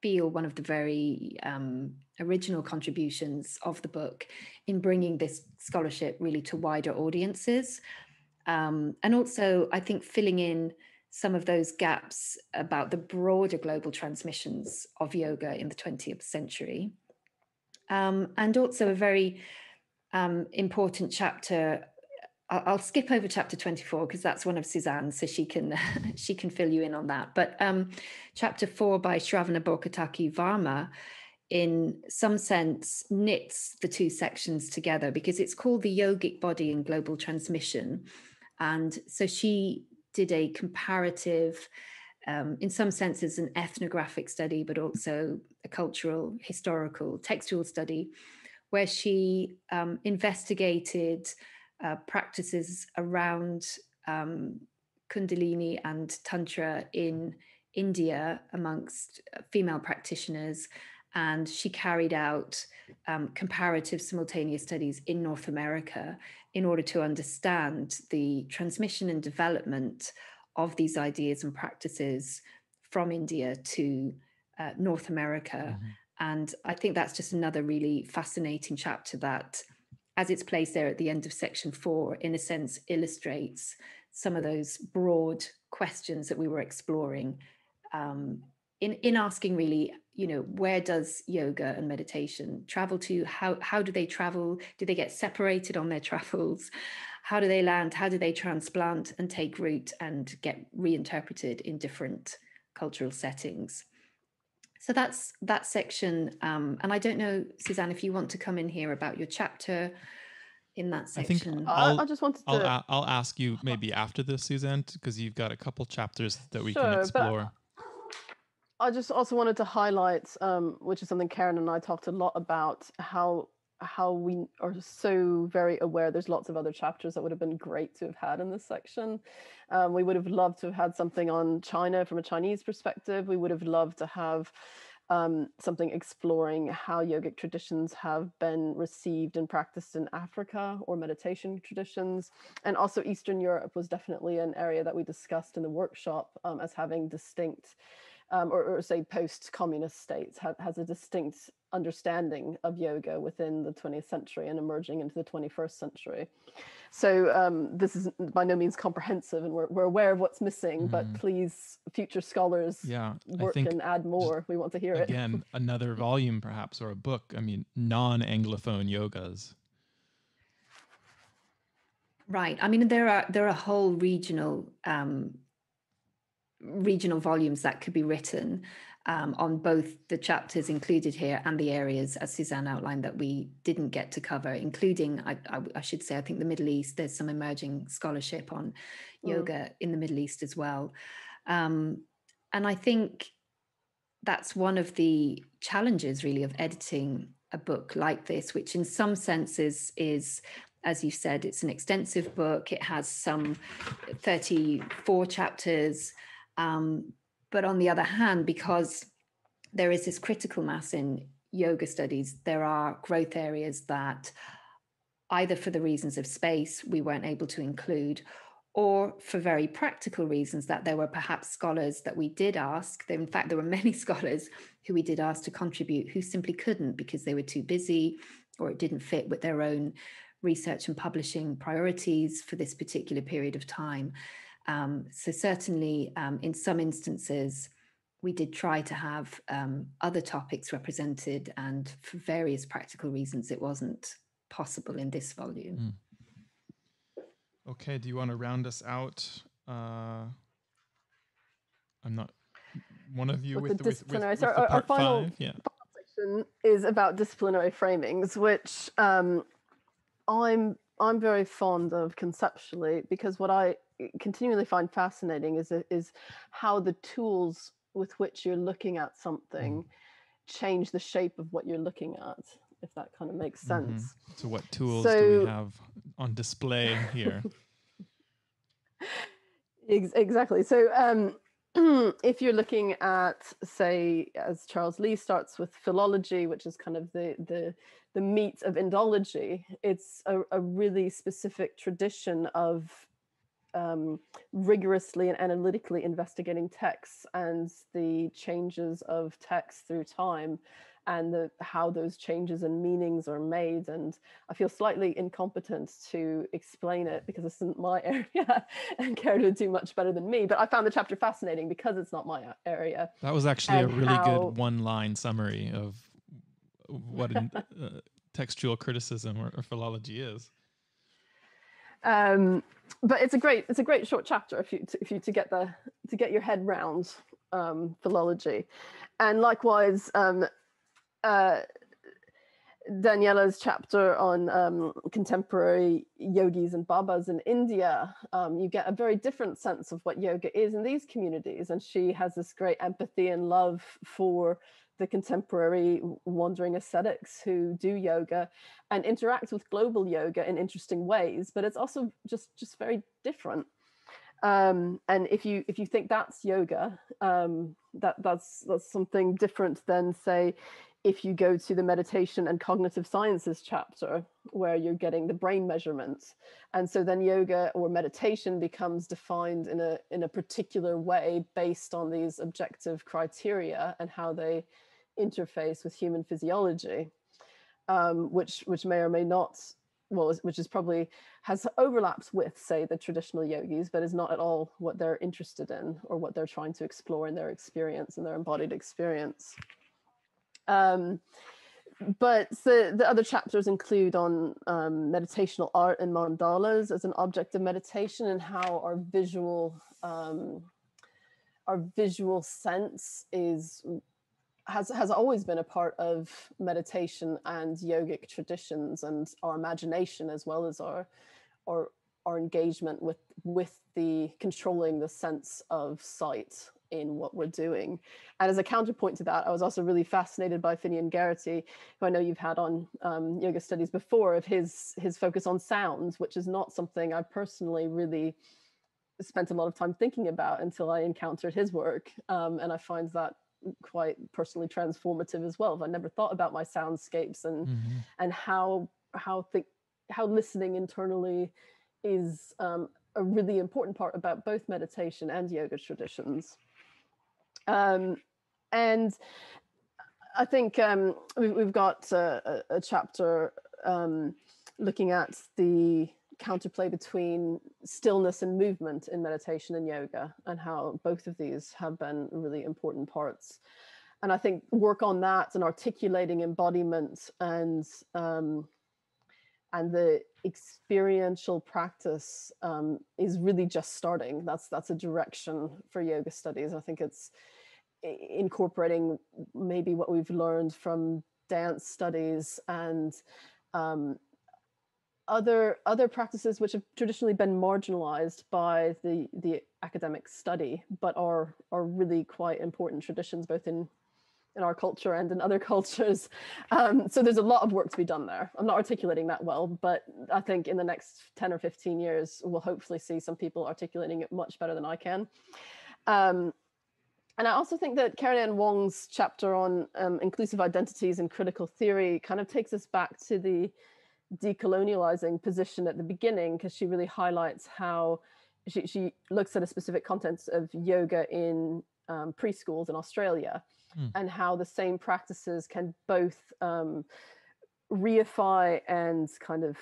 feel, one of the very original contributions of the book in bringing this scholarship really to wider audiences. And also, I think, filling in some of those gaps about the broader global transmissions of yoga in the 20th century. And also a very important chapter. I'll skip over chapter 24 because that's one of Suzanne's, so she can fill you in on that. But chapter 4 by Shravana Borkataki Varma, in some sense, knits the two sections together because it's called the Yogic Body in Global Transmission. And so she did a comparative, in some senses, an ethnographic study, but also a cultural, historical, textual study, where she investigated practices around Kundalini and Tantra in India amongst female practitioners. And she carried out comparative simultaneous studies in North America in order to understand the transmission and development of these ideas and practices from India to North America. Mm-hmm. And I think that's just another really fascinating chapter that, as it's placed there at the end of section 4, in a sense illustrates some of those broad questions that we were exploring in asking really, where does yoga and meditation travel to? How do they travel? Do they get separated on their travels? How do they land? How do they transplant and take root and get reinterpreted in different cultural settings? So that's that section. And I don't know, Suzanne, if you want to come in here about your chapter in that section. I just wanted to... I'll ask you maybe after this, Suzanne, because you've got a couple chapters that we can explore. I just also wanted to highlight, which is something Karen and I talked a lot about, how we are so very aware there's lots of other chapters that would have been great to have had in this section. We would have loved to have had something on China from a Chinese perspective. We would have loved to have something exploring how yogic traditions have been received and practiced in Africa, or meditation traditions. And also Eastern Europe was definitely an area that we discussed in the workshop as having distinct, or say post-communist states, has a distinct understanding of yoga within the 20th century and emerging into the 21st century. So this is by no means comprehensive, and we're aware of what's missing, but please, future scholars, work and add more. We want to hear it. Again, another volume perhaps, or a book. I mean, non-Anglophone yogas. Right. I mean, there are whole regional volumes that could be written on both the chapters included here and the areas, as Suzanne outlined, that we didn't get to cover, including, I should say, I think the Middle East. There's some emerging scholarship on yoga in the Middle East as well. And I think that's one of the challenges, really, of editing a book like this, which in some senses is, as you said, it's an extensive book. It has some 34 chapters. But on the other hand, because there is this critical mass in yoga studies, there are growth areas that either for the reasons of space we weren't able to include, or for very practical reasons that there were perhaps scholars that we did ask. In fact, there were many scholars who we did ask to contribute who simply couldn't because they were too busy, or it didn't fit with their own research and publishing priorities for this particular period of time. So certainly in some instances, we did try to have other topics represented, and for various practical reasons, it wasn't possible in this volume. Okay, do you want to round us out? I'm not one of you with the our final, 5. Final section is about disciplinary framings, which I'm very fond of conceptually, because what I continually find fascinating is how the tools with which you're looking at something change the shape of what you're looking at, if that kind of makes sense. So what tools do we have on display here? Exactly. So if you're looking at, say, as Charles Lee starts with philology, which is kind of the meat of Indology, it's a really specific tradition of rigorously and analytically investigating texts and the changes of text through time, and how those changes and meanings are made. And I feel slightly incompetent to explain it because this isn't my area, and Karen would do much better than me. But I found the chapter fascinating because it's not my area. That was actually a really good one-line summary of what textual criticism or philology is. But it's a great short chapter if you to get your head round philology. And likewise, Daniela's chapter on contemporary yogis and babas in India, you get a very different sense of what yoga is in these communities. And she has this great empathy and love for the contemporary wandering ascetics who do yoga and interact with global yoga in interesting ways, but it's also just very different. And if you think that's yoga, that's something different than, say, if you go to the meditation and cognitive sciences chapter, where you're getting the brain measurements. And so then yoga or meditation becomes defined in a particular way based on these objective criteria and how they interface with human physiology, which may or may not, which is probably has overlaps with, say, the traditional yogis, but is not at all what they're interested in or what they're trying to explore in their experience and their embodied experience. But the other chapters include on meditational art and mandalas as an object of meditation, and how our visual sense has always been a part of meditation and yogic traditions, and our imagination, as well as our engagement with the controlling the sense of sight in what we're doing. And as a counterpoint to that, I was also really fascinated by Finian Garrity, who I know you've had on yoga studies before, of his focus on sounds, which is not something I personally really spent a lot of time thinking about until I encountered his work. And I find that quite personally transformative as well. I never thought about my soundscapes and how listening internally is a really important part about both meditation and yoga traditions. And I think we've got a chapter looking at the counterplay between stillness and movement in meditation and yoga, and how both of these have been really important parts. And I think work on that and articulating embodiment and the experiential practice is really just starting. That's a direction for yoga studies. I think it's incorporating maybe what we've learned from dance studies and other practices which have traditionally been marginalized by the academic study, but are really quite important traditions, both in our culture and in other cultures. So there's a lot of work to be done there. I'm not articulating that well, but I think in the next 10 or 15 years, we'll hopefully see some people articulating it much better than I can. And I also think that Karen Ann Wong's chapter on inclusive identities and critical theory kind of takes us back to the decolonializing position at the beginning, because she really highlights how she looks at a specific context of yoga in preschools in Australia, and how the same practices can both reify and kind of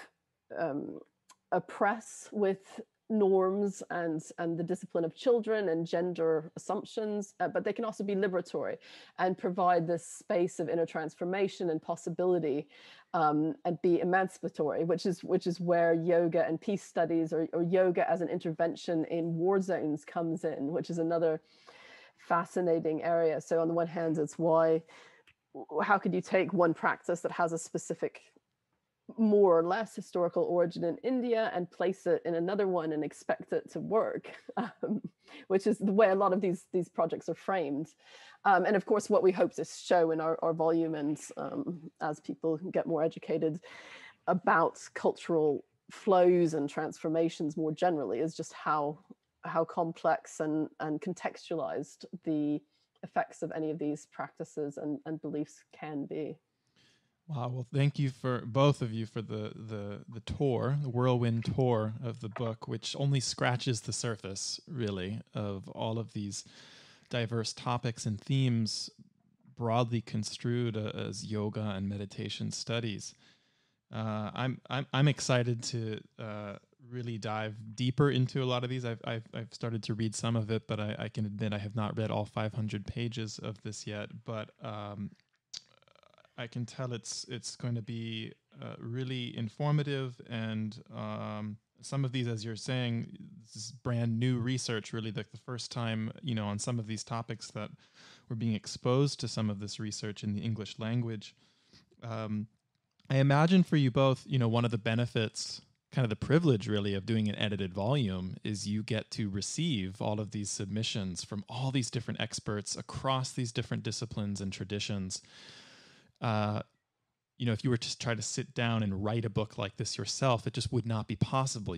oppress with norms and the discipline of children and gender assumptions, but they can also be liberatory and provide this space of inner transformation and possibility, and be emancipatory, which is where yoga and peace studies or yoga as an intervention in war zones comes in, which is another fascinating area. So on the one hand, it's how could you take one practice that has a specific more or less historical origin in India and place it in another one and expect it to work, which is the way a lot of these projects are framed. And of course, what we hope to show in our volume, and as people get more educated about cultural flows and transformations more generally, is just how complex and contextualized the effects of any of these practices and beliefs can be. Wow. Well, thank you for both of you for the tour, the whirlwind tour of the book, which only scratches the surface, really, of all of these diverse topics and themes broadly construed as yoga and meditation studies. I'm excited to really dive deeper into a lot of these. I've started to read some of it, but I can admit I have not read all 500 pages of this yet. But I can tell it's going to be really informative, and some of these, as you're saying, this is brand new research, really, like the first time, on some of these topics that we're being exposed to some of this research in the English language. I imagine for you both, one of the benefits, kind of the privilege really of doing an edited volume, is you get to receive all of these submissions from all these different experts across these different disciplines and traditions. If you were to try to sit down and write a book like this yourself, it just would not be possible.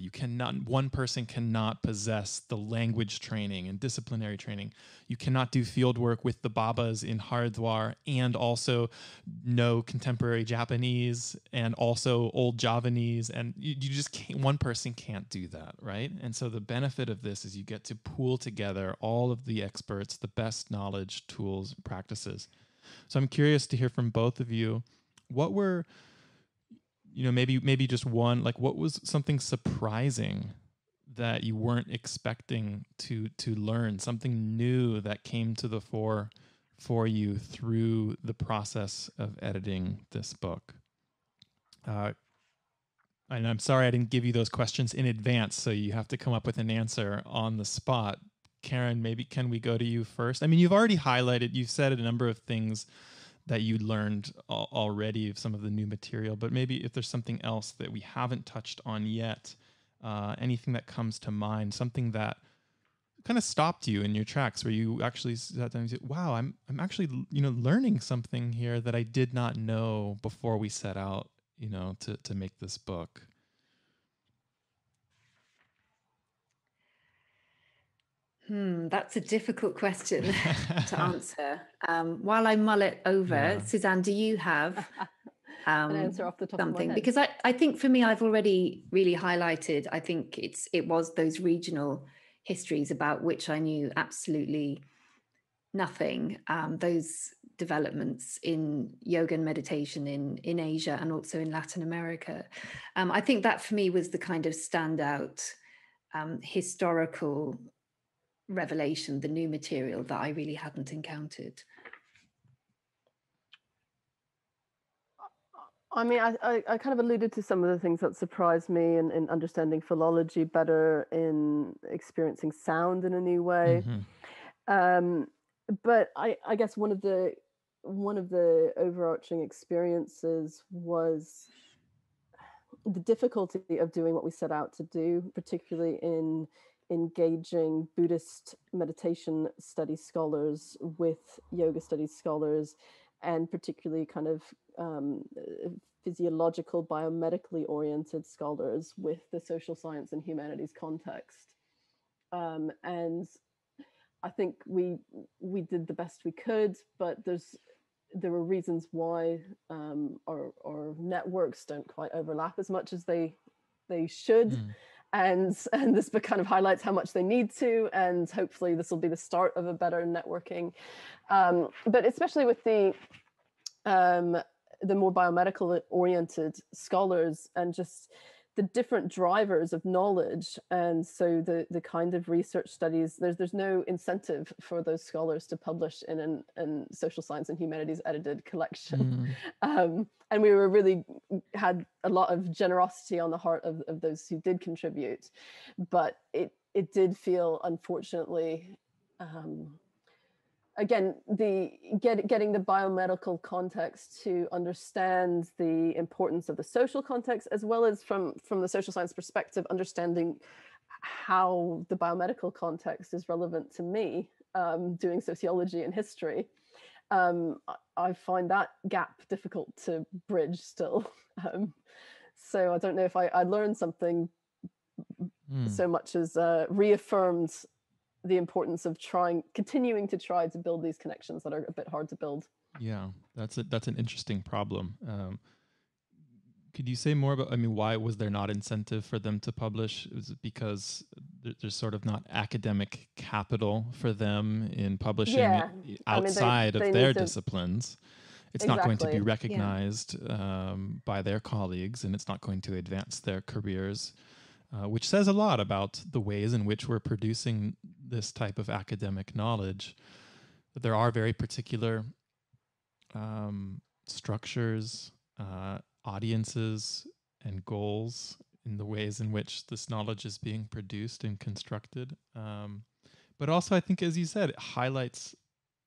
One person cannot possess the language training and disciplinary training. You cannot do field work with the Babas in Haridwar and also know contemporary Japanese and also old Javanese. And you just can't, one person can't do that, right? And so the benefit of this is you get to pool together all of the experts, the best knowledge, tools, practices. So I'm curious to hear from both of you. What were, maybe just one, like what was something surprising that you weren't expecting to learn, something new that came to the fore for you through the process of editing this book? And I'm sorry I didn't give you those questions in advance, so you have to come up with an answer on the spot. Karen, maybe can we go to you first? I mean, you've already highlighted, you've said a number of things that you learned already of some of the new material, but maybe if there's something else that we haven't touched on yet, anything that comes to mind, something that kind of stopped you in your tracks, where you actually sat down and said, wow, I'm actually, learning something here that I did not know before we set out, to make this book. That's a difficult question to answer. While I mull it over, Suzanne, do you have an answer off the top of my head? Because I think for me, I've already really highlighted, I think it was those regional histories about which I knew absolutely nothing. Those developments in yoga and meditation in Asia and also in Latin America. I think that for me was the kind of standout historical revelation, the new material that I really hadn't encountered. I mean, I kind of alluded to some of the things that surprised me in understanding philology better, in experiencing sound in a new way. Mm-hmm. But I guess one of the overarching experiences was the difficulty of doing what we set out to do, particularly in engaging Buddhist meditation study scholars with yoga studies scholars, and particularly kind of physiological, biomedically oriented scholars with the social science and humanities context. And I think we did the best we could, but there were reasons why our networks don't quite overlap as much as they should. Mm. And this book kind of highlights how much they need to, and hopefully this will be the start of a better networking. But especially with the more biomedical oriented scholars and just the different drivers of knowledge, and so the kind of research studies, there's no incentive for those scholars to publish in an social science and humanities edited collection. Mm. And we were really had a lot of generosity on the heart of those who did contribute, but it did feel, unfortunately, again, getting the biomedical context to understand the importance of the social context, as well as from the social science perspective, understanding how the biomedical context is relevant to me, doing sociology and history. I find that gap difficult to bridge still. So I don't know if I learned something so much as reaffirmed the importance of continuing to try to build these connections that are a bit hard to build. Yeah, that's an interesting problem. Could you say more about, I mean, why was there not incentive for them to publish? Was it because there's sort of not academic capital for them in publishing outside of their disciplines? It's not going to be recognized by their colleagues, and it's not going to advance their careers, which says a lot about the ways in which we're producing this type of academic knowledge. But there are very particular structures, audiences, and goals in the ways in which this knowledge is being produced and constructed. But also, I think, as you said, it highlights,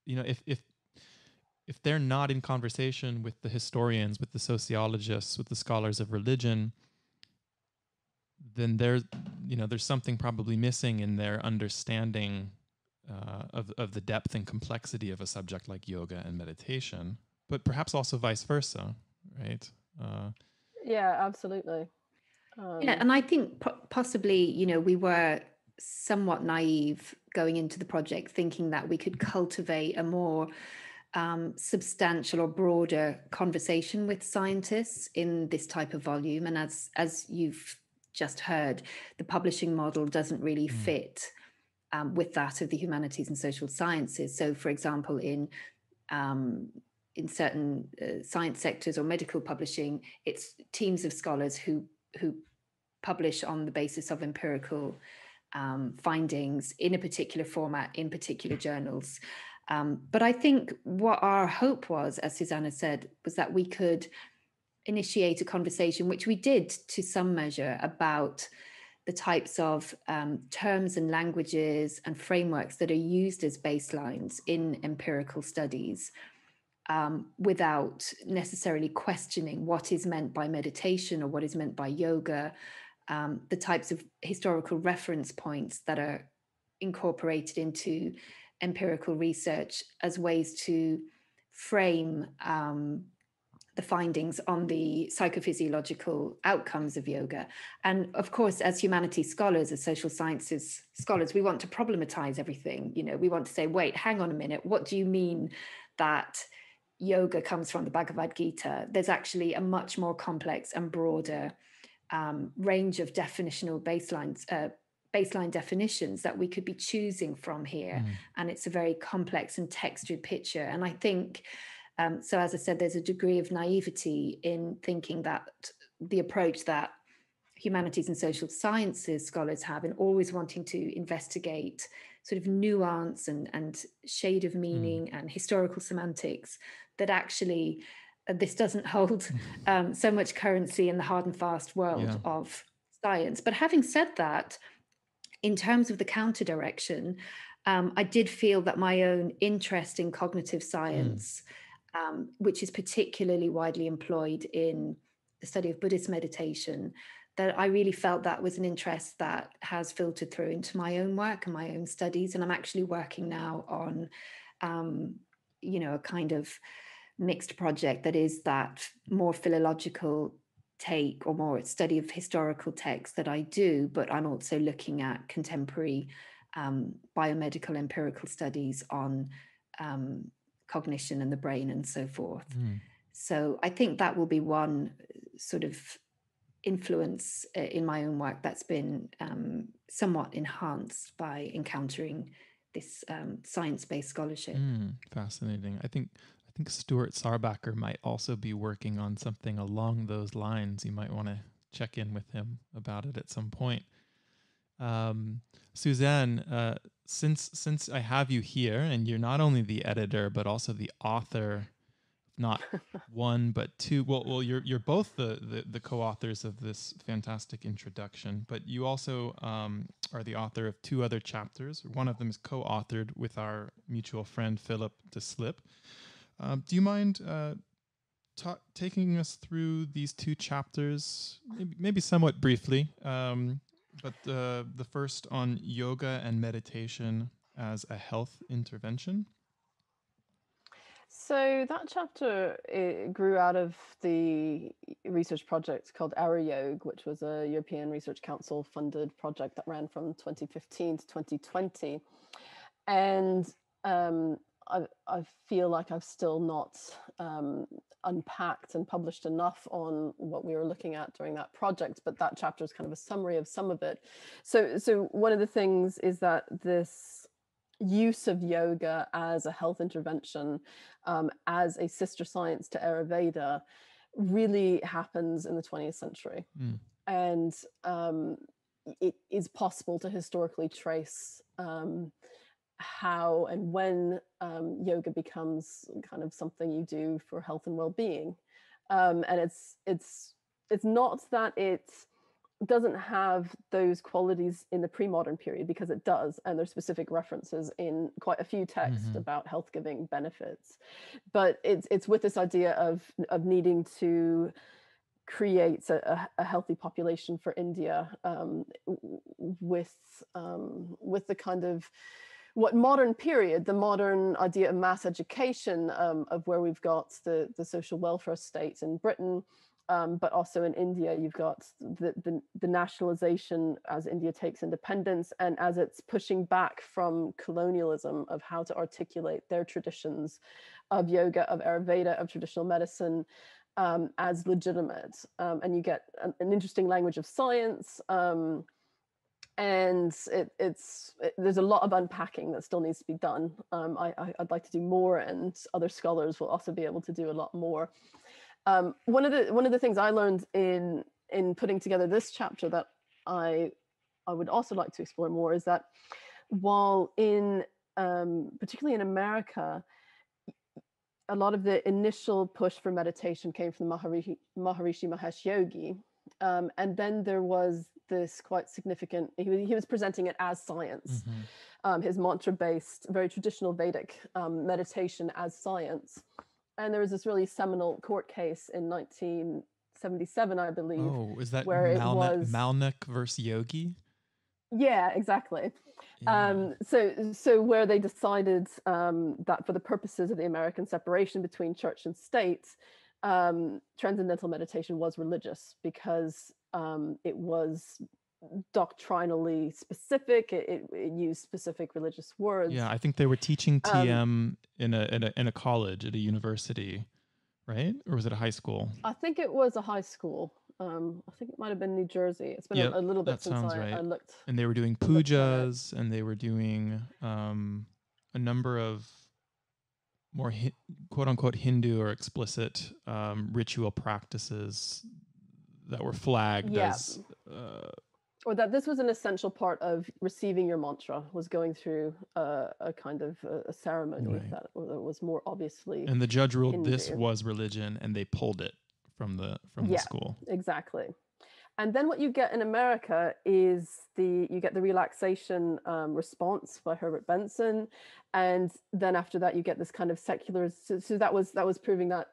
if they're not in conversation with the historians, with the sociologists, with the scholars of religion, then there's something probably missing in their understanding of the depth and complexity of a subject like yoga and meditation, but perhaps also vice versa, right? Yeah, absolutely. And I think possibly, we were somewhat naive going into the project, thinking that we could cultivate a more substantial or broader conversation with scientists in this type of volume. And as you've just heard, the publishing model doesn't really fit with that of the humanities and social sciences. So, for example, in certain science sectors or medical publishing, it's teams of scholars who publish on the basis of empirical findings in a particular format in particular journals. But I think what our hope was, as Susanna said, was that we could initiate a conversation, which we did to some measure, about the types of terms and languages and frameworks that are used as baselines in empirical studies, without necessarily questioning what is meant by meditation or what is meant by yoga, the types of historical reference points that are incorporated into empirical research as ways to frame the findings on the psychophysiological outcomes of yoga. And of course, as humanities scholars, as social sciences scholars, we want to problematize everything. We want to say, wait, hang on a minute, what do you mean that yoga comes from the Bhagavad Gita? There's actually a much more complex and broader range of definitional baseline definitions that we could be choosing from here. And it's a very complex and textured picture. And I think, so as I said, there's a degree of naivety in thinking that the approach that humanities and social sciences scholars have in always wanting to investigate sort of nuance and shade of meaning and historical semantics, that actually this doesn't hold so much currency in the hard and fast world of science. But having said that, in terms of the counter direction, I did feel that my own interest in cognitive science, which is particularly widely employed in the study of Buddhist meditation, that I really felt that was an interest that has filtered through into my own work and my own studies. And I'm actually working now on, a kind of mixed project that is that more philological take or more study of historical texts that I do, but I'm also looking at contemporary biomedical empirical studies on cognition and the brain and so forth. So I think that will be one sort of influence in my own work that's been somewhat enhanced by encountering this science-based scholarship. Fascinating. I think Stuart Sarbacher might also be working on something along those lines. You might want to check in with him about it at some point. Suzanne, since I have you here, and you're not only the editor but also the author of not one but two. Well, you're both the co-authors of this fantastic introduction, but you also are the author of two other chapters. One of them is co-authored with our mutual friend Philip de Slip. Do you mind taking us through these two chapters, maybe somewhat briefly? But the first on yoga and meditation as a health intervention. So that chapter, it grew out of the research project called AYURYOG, which was a European Research Council funded project that ran from 2015 to 2020. And I feel like I've still not unpacked and published enough on what we were looking at during that project, but that chapter is kind of a summary of some of it. So one of the things is that this use of yoga as a health intervention, as a sister science to Ayurveda, really happens in the 20th century. And it is possible to historically trace how and when yoga becomes kind of something you do for health and well-being. And it's not that it doesn't have those qualities in the pre-modern period, because it does, and there's specific references in quite a few texts about health-giving benefits. But it's with this idea of needing to create a healthy population for India, with the kind of what modern period, the modern idea of mass education, of where we've got the social welfare state in Britain, but also in India, you've got the nationalization as India takes independence, and as it's pushing back from colonialism of how to articulate their traditions of yoga, of Ayurveda, of traditional medicine, as legitimate. And you get an interesting language of science, and there's a lot of unpacking that still needs to be done. I'd like to do more, and other scholars will also be able to do a lot more. One of the things I learned in putting together this chapter that I would also like to explore more is that while particularly in America, a lot of the initial push for meditation came from the Maharishi Mahesh Yogi, and then there was this quite significant, he was presenting it as science, his mantra-based, very traditional Vedic meditation as science. And there was this really seminal court case in 1977, I believe. Oh, is that where it was Malnek versus Yogi? Yeah, exactly. Yeah. So where they decided that for the purposes of the American separation between church and state, transcendental meditation was religious, because it was doctrinally specific. It used specific religious words. Yeah, I think they were teaching TM in a college, at a university, right? Or was it a high school? I think it was a high school. I think it might have been New Jersey. It's been a little bit since I looked. And they were doing pujas, and they were doing a number of more quote unquote Hindu or explicit ritual practices that were flagged as or that this was an essential part of receiving your mantra, was going through a kind of a ceremony that was more obviously. And the judge ruled Hindu. This was religion, and they pulled it from the school. Exactly. And then what you get in America is you get the relaxation response by Herbert Benson, and then after that you get this kind of secular. So that was proving that.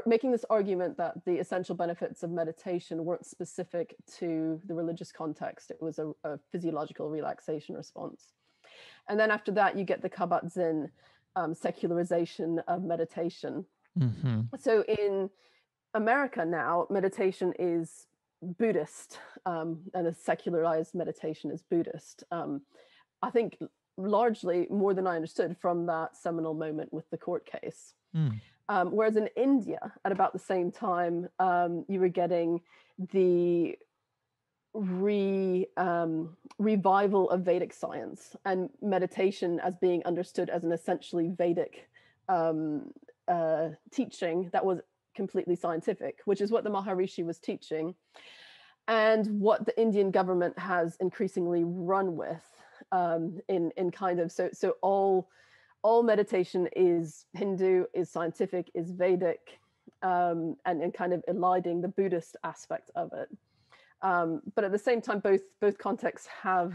Making this argument that the essential benefits of meditation weren't specific to the religious context. It was a physiological relaxation response. And then after that, you get the Kabat-Zinn secularization of meditation. So in America now, meditation is Buddhist, and a secularized meditation is Buddhist. I think largely more than I understood from that seminal moment with the court case. Whereas in India, at about the same time, you were getting the revival of Vedic science and meditation as being understood as an essentially Vedic teaching that was completely scientific, which is what the Maharishi was teaching, and what the Indian government has increasingly run with in kind of so all meditation is Hindu, is scientific, is Vedic, and kind of eliding the Buddhist aspect of it. But at the same time, both contexts have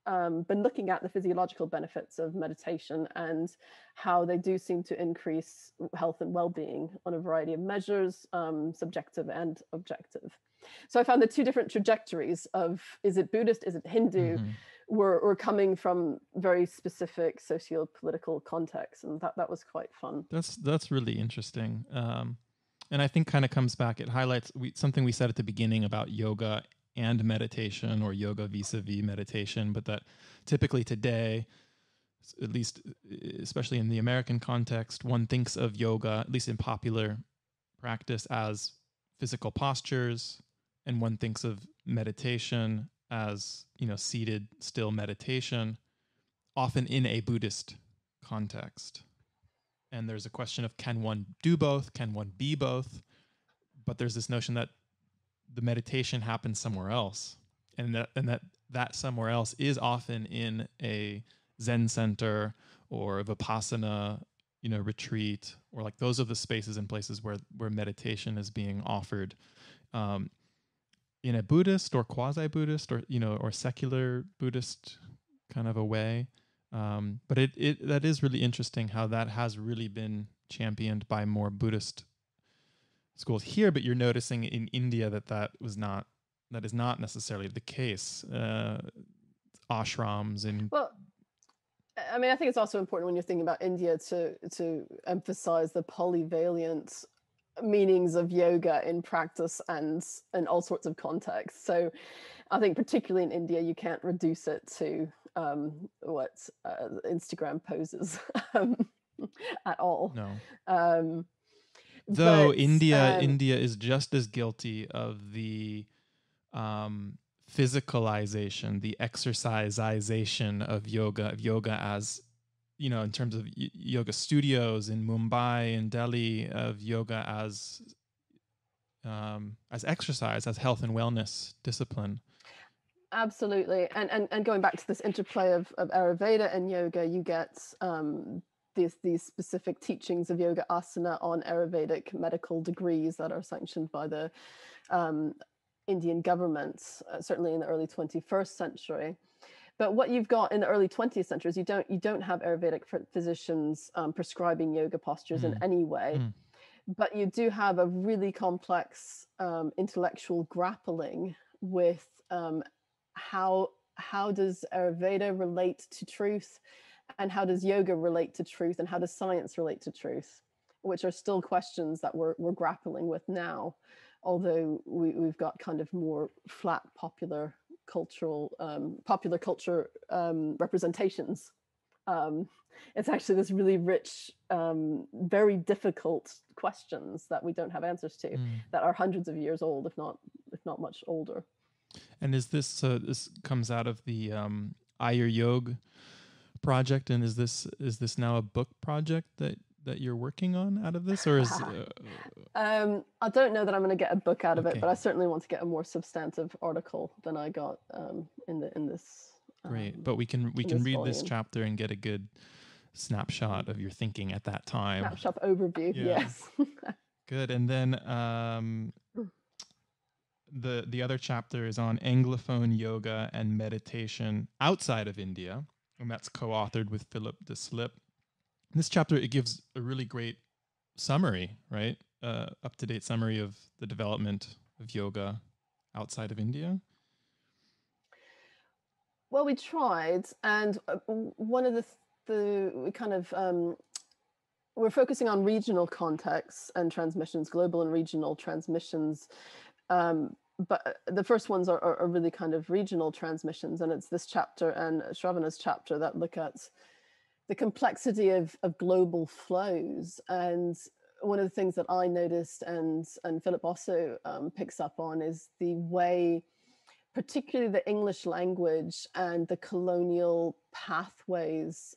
been looking at the physiological benefits of meditation and how they do seem to increase health and well-being on a variety of measures, subjective and objective. So I found the two different trajectories of, is it Buddhist, is it Hindu, were coming from very specific socio-political contexts, and that was quite fun. That's really interesting. And I think kind of comes back, it highlights something we said at the beginning about yoga and meditation, or yoga vis-a-vis meditation, but that typically today, at least especially in the American context, one thinks of yoga, at least in popular practice, as physical postures, and one thinks of meditation as, seated, still meditation, often in a Buddhist context. And there's a question of, can one do both? Can one be both? But there's this notion that the meditation happens somewhere else, and that somewhere else is often in a Zen center or a Vipassana, retreat, or like those are the spaces and places where meditation is being offered, in a Buddhist or quasi-Buddhist or secular Buddhist kind of a way. But that is really interesting how that has really been championed by more Buddhist schools here, but you're noticing in India that is not necessarily the case. Ashrams and I mean, I think it's also important when you're thinking about India to emphasize the polyvalent meanings of yoga in practice and in all sorts of contexts. So I think particularly in India, you can't reduce it to Instagram poses at all. No. Though India is just as guilty of the physicalization, the exercisization of yoga as, in terms of yoga studios in Mumbai and Delhi, of yoga as exercise, as health and wellness discipline. Absolutely. And going back to this interplay of Ayurveda and yoga, you get these specific teachings of yoga asana on Ayurvedic medical degrees that are sanctioned by the Indian government, certainly in the early 21st century. But what you've got in the early 20th century is you don't have Ayurvedic physicians prescribing yoga postures in any way, but you do have a really complex intellectual grappling with how does Ayurveda relate to truth, and how does yoga relate to truth, and how does science relate to truth, which are still questions that we're grappling with now, although we've got kind of more flat popular culture representations. It's actually this really rich, very difficult questions that we don't have answers to, that are hundreds of years old, if not much older. And is this this comes out of the AYURYOG project, and is this now a book project that you're working on out of this, or is I don't know that I'm going to get a book out of it, but I certainly want to get a more substantive article than I got in this. Great, but we can read volume. This chapter and get a good snapshot of your thinking at that time. Snapshot overview, yes. Good, and then the other chapter is on Anglophone yoga and meditation outside of India, and that's co-authored with Philip de Slip. In this chapter, it gives a really great summary, right? Up-to-date summary of the development of yoga outside of India. Well, we tried, and one of the kind of we're focusing on regional contexts and transmissions, global and regional transmissions. But the first ones are really kind of regional transmissions, and it's this chapter and Shravana's chapter that look at the complexity of global flows. And one of the things that I noticed, and Philip also picks up on, is the way, particularly the English language and the colonial pathways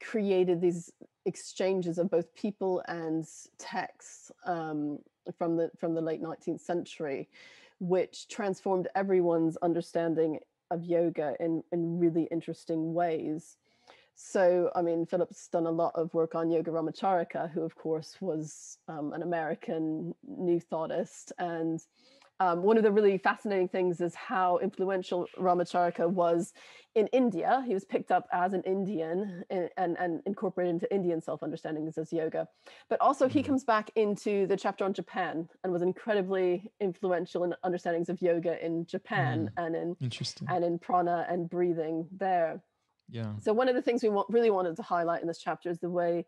created these exchanges of both people and texts from the late 19th century, which transformed everyone's understanding of yoga in really interesting ways. So, I mean, Philip's done a lot of work on Yoga Ramacharaka, who, of course, was an American New Thoughtist. And one of the really fascinating things is how influential Ramacharaka was in India. He was picked up as an Indian and incorporated into Indian self-understandings as yoga. But also he comes back into the chapter on Japan and was incredibly influential in understandings of yoga in Japan and in prana and breathing there. Yeah. So one of the things we really wanted to highlight in this chapter is the way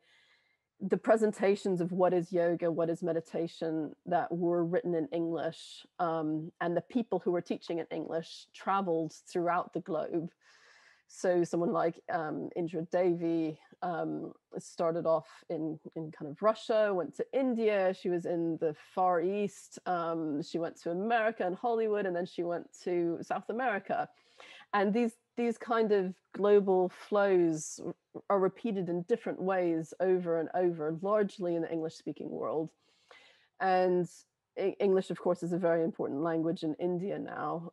the presentations of what is yoga, what is meditation that were written in English, and the people who were teaching in English traveled throughout the globe. So someone like Indra Devi started off in kind of Russia, went to India, she was in the Far East, she went to America and Hollywood, and then she went to South America. And these kind of global flows are repeated in different ways over and over, largely in the English-speaking world. And English, of course, is a very important language in India now,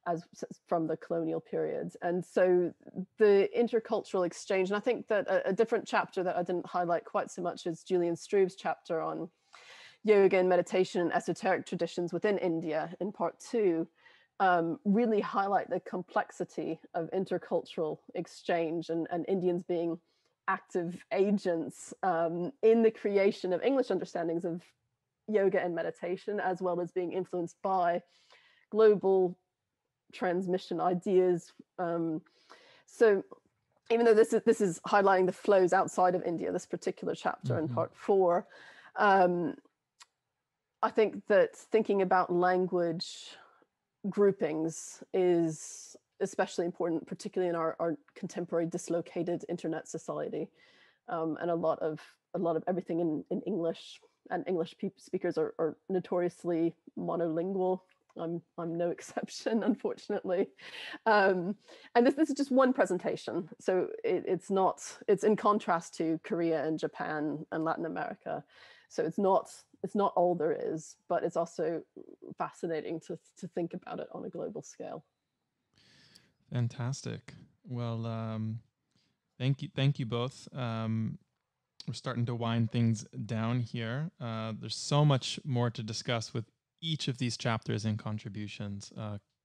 as from the colonial periods. And so the intercultural exchange, and I think that a different chapter that I didn't highlight quite so much is Julian Struve's chapter on yoga and meditation and esoteric traditions within India in part 2. Really highlight the complexity of intercultural exchange and Indians being active agents in the creation of English understandings of yoga and meditation, as well as being influenced by global transmission ideas. So even though this is highlighting the flows outside of India, this particular chapter in part 4, I think that thinking about language groupings is especially important, particularly in our contemporary dislocated internet society, and a lot of everything in English, and English speakers are notoriously monolingual. I'm no exception, unfortunately. And this is just one presentation, so it's in contrast to Korea and Japan and Latin America. So it's not all there is, but it's also fascinating to think about it on a global scale. Fantastic. Well, thank you both. We're starting to wind things down here. There's so much more to discuss with each of these chapters and contributions.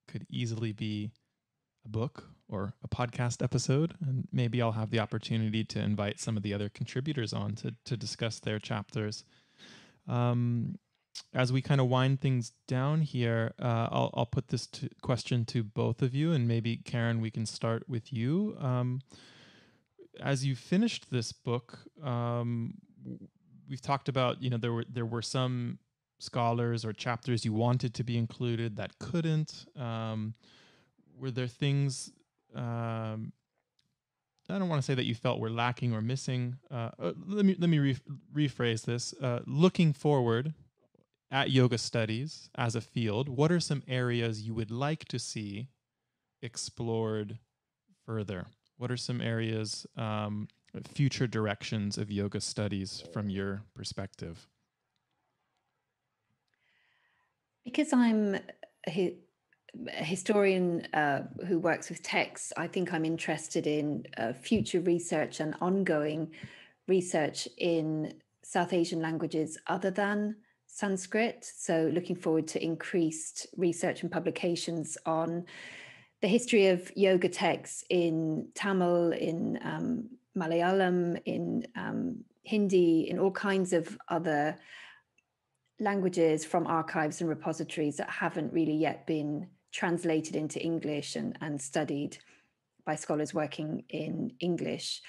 Could easily be a book or a podcast episode, and maybe I'll have the opportunity to invite some of the other contributors on to discuss their chapters. As we kind of wind things down here, I'll put this question to both of you, and maybe Karen, we can start with you. As you finished this book, we've talked about, there were some scholars or chapters you wanted to be included that couldn't. Were there things, I don't want to say that you felt were lacking or missing. Let me rephrase this. Looking forward at yoga studies as a field, what are some areas you would like to see explored further? What are some areas, future directions of yoga studies from your perspective? Because I'm a historian who works with texts, I think I'm interested in future research and ongoing research in South Asian languages other than Sanskrit. So looking forward to increased research and publications on the history of yoga texts in Tamil, in Malayalam, in Hindi, in all kinds of other languages from archives and repositories that haven't really yet been translated into English and studied by scholars working in English.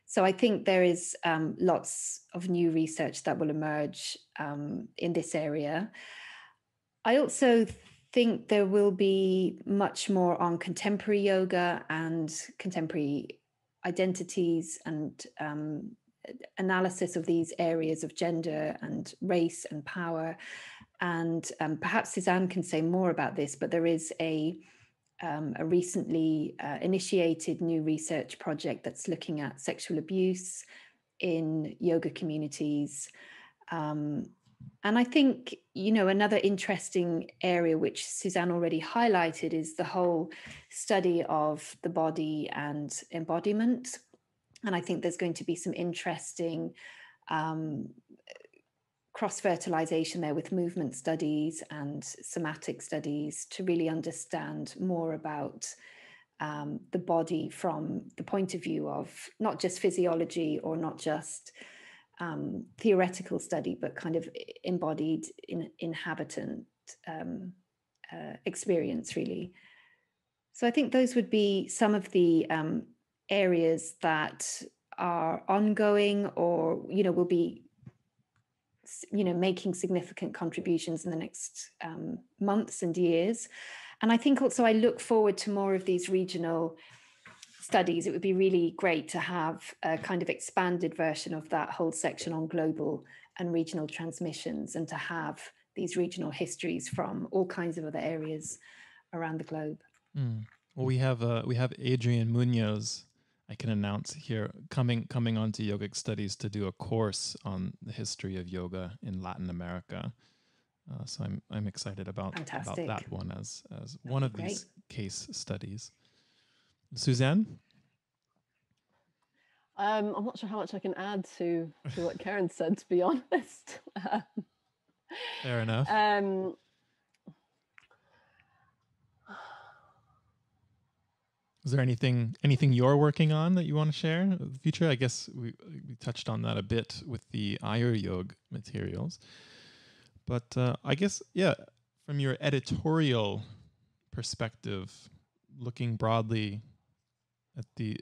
So I think there is lots of new research that will emerge in this area. I also think there will be much more on contemporary yoga and contemporary identities and analysis of these areas of gender and race and power. And perhaps Suzanne can say more about this, but there is a recently initiated new research project that's looking at sexual abuse in yoga communities. And I think, another interesting area which Suzanne already highlighted is the whole study of the body and embodiment. And I think there's going to be some interesting cross-fertilization there with movement studies and somatic studies to really understand more about the body from the point of view of not just physiology or not just theoretical study, but kind of embodied inhabitant experience, really. So I think those would be some of the areas that are ongoing or, will be, making significant contributions in the next months and years. And I think also I look forward to more of these regional studies. It would be really great to have a kind of expanded version of that whole section on global and regional transmissions, and to have these regional histories from all kinds of other areas around the globe. Well, we have Adrian Munoz, I can announce here, coming onto Yogic Studies to do a course on the history of yoga in Latin America. So I'm excited about that one as one of these case studies. Suzanne? I'm not sure how much I can add to what Karen said, to be honest. Fair enough. Is there anything you're working on that you want to share in the future? I guess we touched on that a bit with the AYURYOG materials. But I guess, yeah, from your editorial perspective, looking broadly at the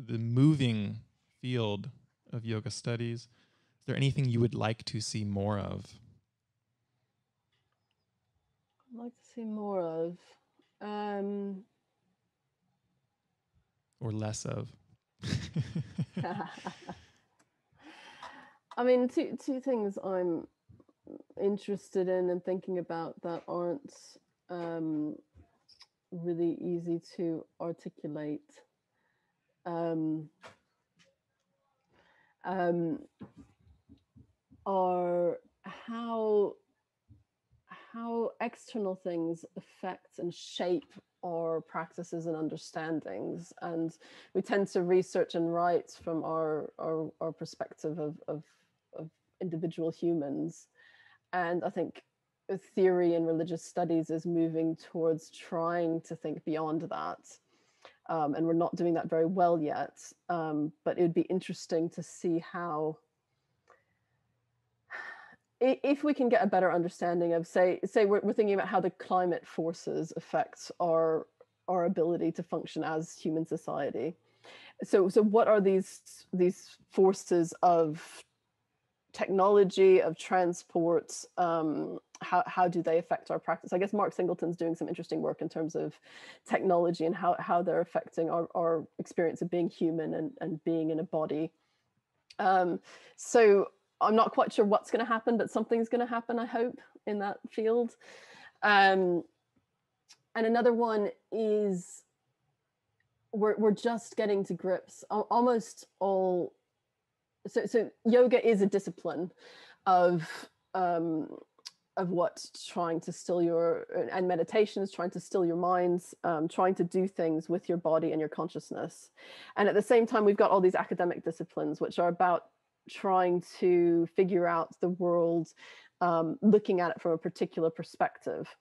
moving field of yoga studies, is there anything you would like to see more of? I'd like to see more of. Or less of? I mean, two things I'm interested in and thinking about that aren't really easy to articulate. Are how external things affect and shape our practices and understandings, and we tend to research and write from our perspective of individual humans, and I think theory and religious studies is moving towards trying to think beyond that, and we're not doing that very well yet, but it would be interesting to see how, if we can get a better understanding of, say we're thinking about how the climate forces affect our ability to function as human society. So what are these forces of technology, of transport? How do they affect our practice? I guess Mark Singleton's doing some interesting work in terms of technology and how they're affecting our experience of being human and being in a body. So I'm not quite sure what's going to happen, but something's going to happen, I hope, in that field. And another one is we're just getting to grips. Almost all. So yoga is a discipline of what trying to still your, and meditation is trying to still your minds, trying to do things with your body and your consciousness. And at the same time, we've got all these academic disciplines, which are about trying to figure out the world, looking at it from a particular perspective.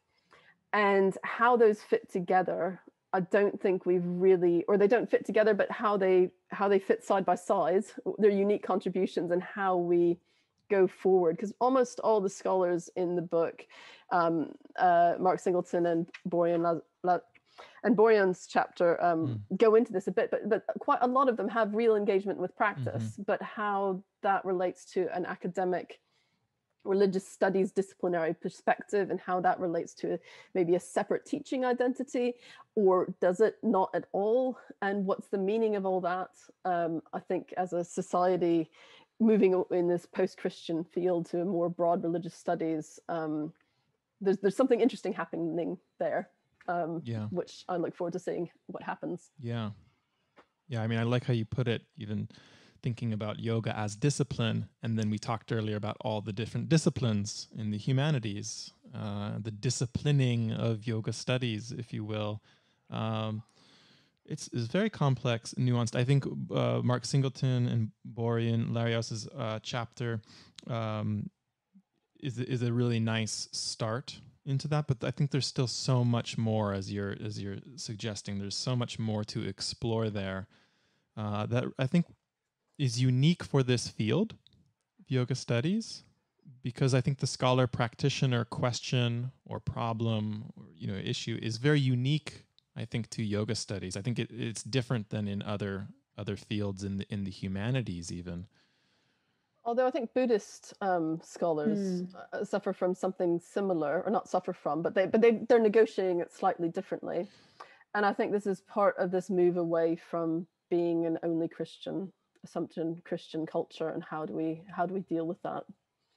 And how those fit together, I don't think we've really, or they don't fit together, but how they fit side by side, their unique contributions, and how we go forward. Because almost all the scholars in the book, Mark Singleton and Borjan's chapter go into this a bit, but quite a lot of them have real engagement with practice, but how that relates to an academic religious studies disciplinary perspective, and how that relates to maybe a separate teaching identity, or does it not at all, and what's the meaning of all that. I think as a society moving in this post-Christian field to a more broad religious studies, there's something interesting happening there, which I look forward to seeing what happens. Yeah. I mean, I like how you put it, even thinking about yoga as discipline, and then we talked earlier about all the different disciplines in the humanities, the disciplining of yoga studies, if you will. It's very complex, nuanced. I think Mark Singleton and Borean Larios's chapter is a really nice start into that. But I think there's still so much more, as you're suggesting. There's so much more to explore there that I think is unique for this field of yoga studies, because I think the scholar practitioner question or problem or issue is very unique, I think, to yoga studies. I think it's different than in other fields in the humanities even. Although I think Buddhist scholars suffer from something similar, or not suffer from, but they're negotiating it slightly differently. And I think this is part of this move away from being an only Christian assumption, Christian culture, and how do we deal with that?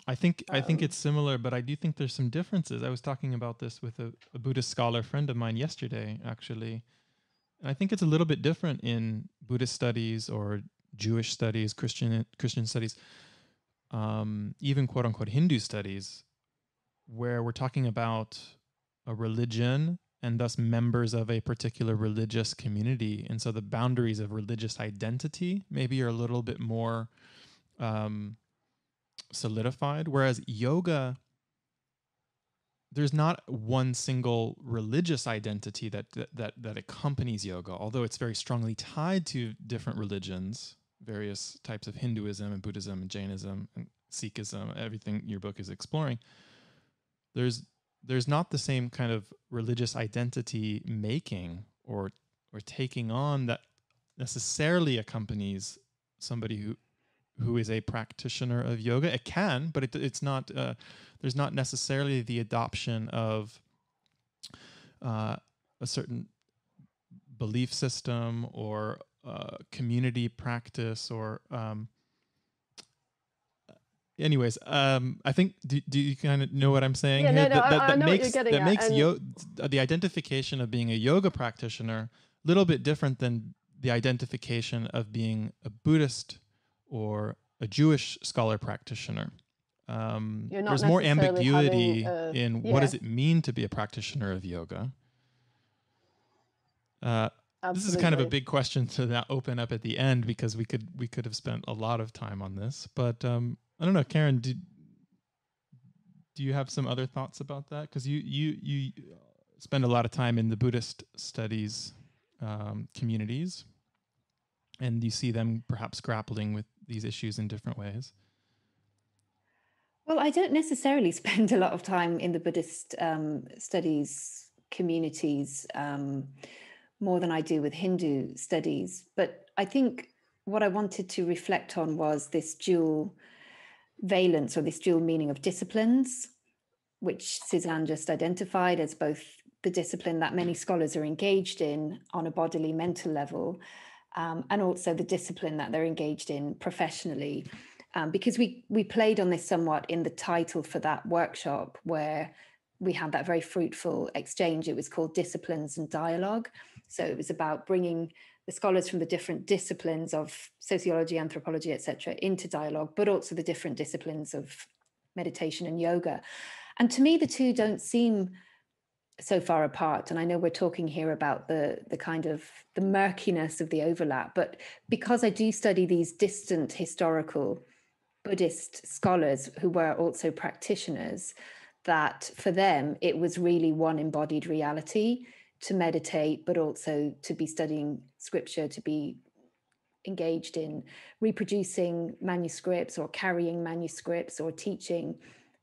I think it's similar, but I do think there's some differences. I was talking about this with a Buddhist scholar friend of mine yesterday, actually. And I think it's a little bit different in Buddhist studies or Jewish studies, Christian studies, even quote unquote Hindu studies, where we're talking about a religion and thus members of a particular religious community. And so the boundaries of religious identity maybe are a little bit more solidified, whereas yoga, there's not one single religious identity that accompanies yoga, although it's very strongly tied to different religions, various types of Hinduism and Buddhism and Jainism and Sikhism, everything your book is exploring. There's not the same kind of religious identity making or taking on that necessarily accompanies somebody who is a practitioner of yoga. It can, but it's not. There's not necessarily the adoption of a certain belief system or community practice or. Anyways, I think do you kind of know what I'm saying? Yeah, here? no, I know what you're getting that at, makes and the identification of being a yoga practitioner a little bit different than the identification of being a Buddhist or a Jewish scholar practitioner. There's more ambiguity in what does it mean to be a practitioner of yoga. This is kind of a big question to now open up at the end, because we could have spent a lot of time on this, but I don't know, Karen, do you have some other thoughts about that? Because you spend a lot of time in the Buddhist studies communities, and you see them perhaps grappling with these issues in different ways. Well, I don't necessarily spend a lot of time in the Buddhist studies communities more than I do with Hindu studies. But I think what I wanted to reflect on was this dual valence, or this dual meaning of disciplines, which Suzanne just identified as both the discipline that many scholars are engaged in on a bodily mental level, and also the discipline that they're engaged in professionally. Because we played on this somewhat in the title for that workshop, where we had that very fruitful exchange. It was called Disciplines and Dialogue. So it was about bringing the scholars from the different disciplines of sociology, anthropology, etc., into dialogue, but also the different disciplines of meditation and yoga. And to me, the two don't seem so far apart. And I know we're talking here about the kind of the murkiness of the overlap, but because I do study these distant historical Buddhist scholars who were also practitioners, that for them, it was really one embodied reality to meditate, but also to be studying scripture, to be engaged in reproducing manuscripts or carrying manuscripts or teaching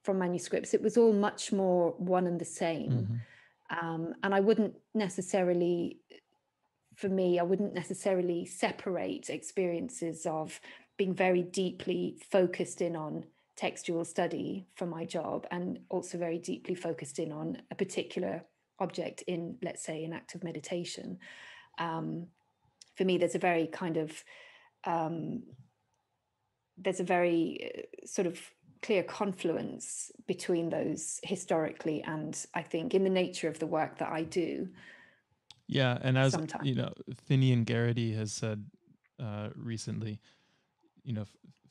from manuscripts. It was all much more one and the same. Mm-hmm. And I wouldn't necessarily separate experiences of being very deeply focused in on textual study for my job, and also very deeply focused in on a particular object in, let's say, an act of meditation. For me, there's a very kind of, sort of clear confluence between those historically, and I think in the nature of the work that I do. Yeah, and as you know, Finian Garrity has said recently,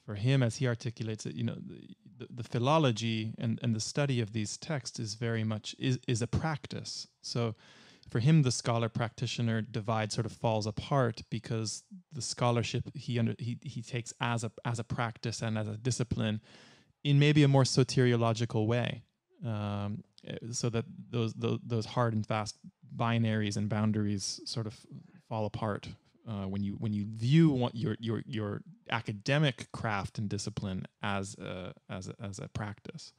for him, as he articulates it, the philology and the study of these texts is very much is a practice. So for him, the scholar-practitioner divide sort of falls apart because the scholarship he takes as a practice and as a discipline in maybe a more soteriological way, so that those hard and fast binaries and boundaries sort of fall apart when you view what your academic craft and discipline as a practice.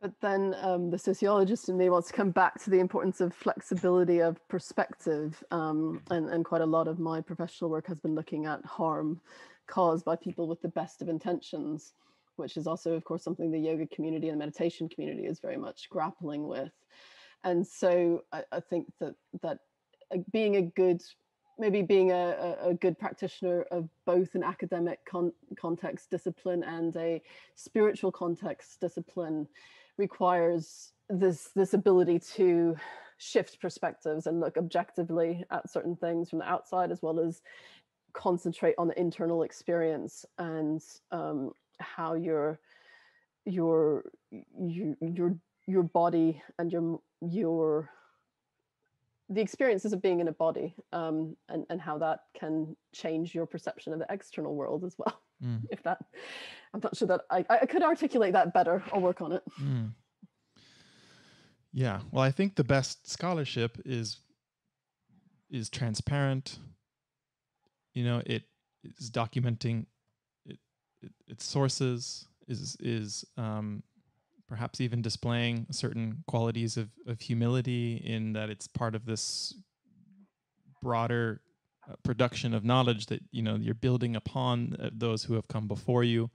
But then the sociologist in me wants to come back to the importance of flexibility of perspective. And quite a lot of my professional work has been looking at harm caused by people with the best of intentions, which is also, of course, something the yoga community and the meditation community is very much grappling with. And so I think that being a good practitioner of both an academic context discipline and a spiritual context discipline requires this ability to shift perspectives and look objectively at certain things from the outside, as well as concentrate on the internal experience and how your body and the experiences of being in a body, and how that can change your perception of the external world as well. If that, I'm not sure that I could articulate that better. I'll work on it. Yeah, well, I think the best scholarship is transparent. It is documenting its sources, is perhaps even displaying certain qualities of humility, in that it's part of this broader production of knowledge that you're building upon those who have come before you.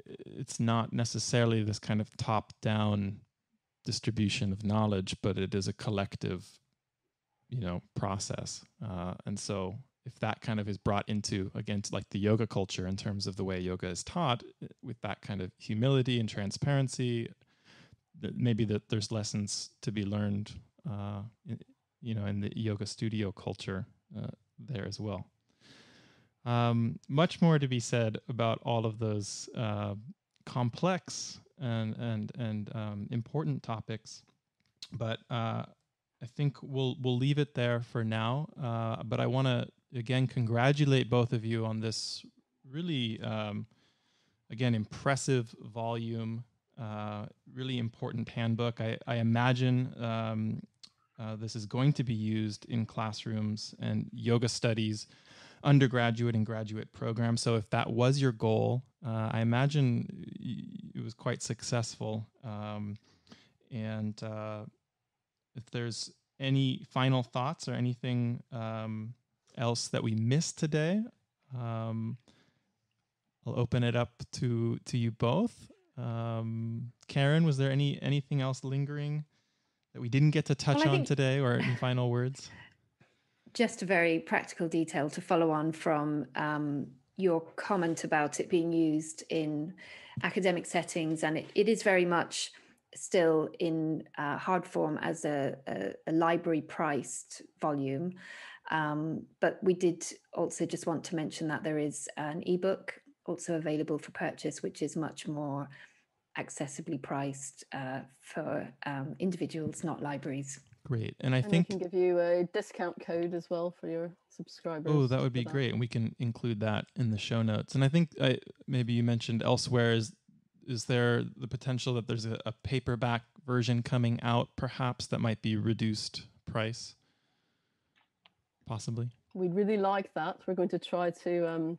It's not necessarily this kind of top-down distribution of knowledge, but it is a collective, process. And so if that kind of is brought into, again, like the yoga culture in terms of the way yoga is taught, with that kind of humility and transparency, maybe that there's lessons to be learned, in the yoga studio culture there as well. Much more to be said about all of those complex and important topics, but I think we'll leave it there for now. But I want to again congratulate both of you on this really, again, impressive volume, really important handbook. I imagine this is going to be used in classrooms and yoga studies, undergraduate and graduate programs. So if that was your goal, I imagine it was quite successful. And if there's any final thoughts or anything else that we missed today, I'll open it up to you both. Karen, was there anything else lingering that we didn't get to touch on today, or any final words? Just a very practical detail to follow on from your comment about it being used in academic settings, and it is very much still in hard form as a library priced volume. But we did also just want to mention that there is an ebook also available for purchase, which is much more accessibly priced for individuals, not libraries. Great. And I think we can give you a discount code as well for your subscribers. Oh, that would be great. And we can include that in the show notes. And I think maybe you mentioned elsewhere, is there the potential that there's a paperback version coming out, perhaps, that might be reduced price? Possibly. We'd really like that. We're going to try to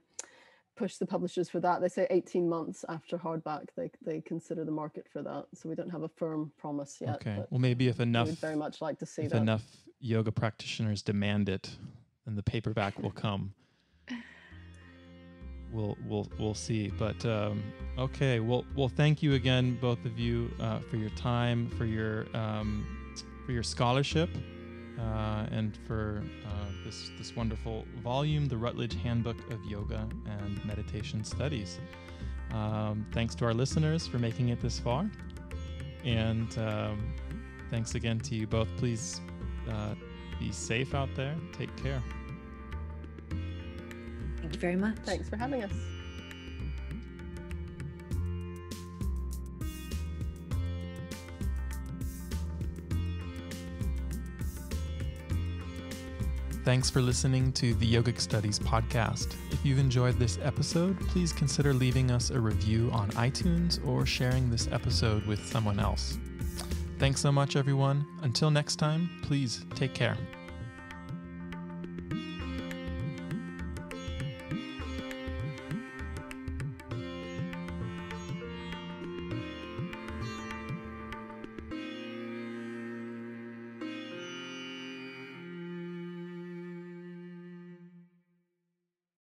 push the publishers for that. They say 18 months after hardback, they consider the market for that. So we don't have a firm promise yet. Okay. Well, maybe if enough, we'd very much like to see if that. enough yoga practitioners demand it, then the paperback will come. We'll see. But okay. Well, thank you again, both of you, for your time, for your scholarship, and for this wonderful volume, the Routledge Handbook of Yoga and Meditation Studies. Thanks to our listeners for making it this far, and thanks again to you both. Please be safe out there. Take care. Thank you very much. Thanks for having us. Thanks for listening to the Yogic Studies podcast. If you've enjoyed this episode, please consider leaving us a review on iTunes or sharing this episode with someone else. Thanks so much, everyone. Until next time, please take care.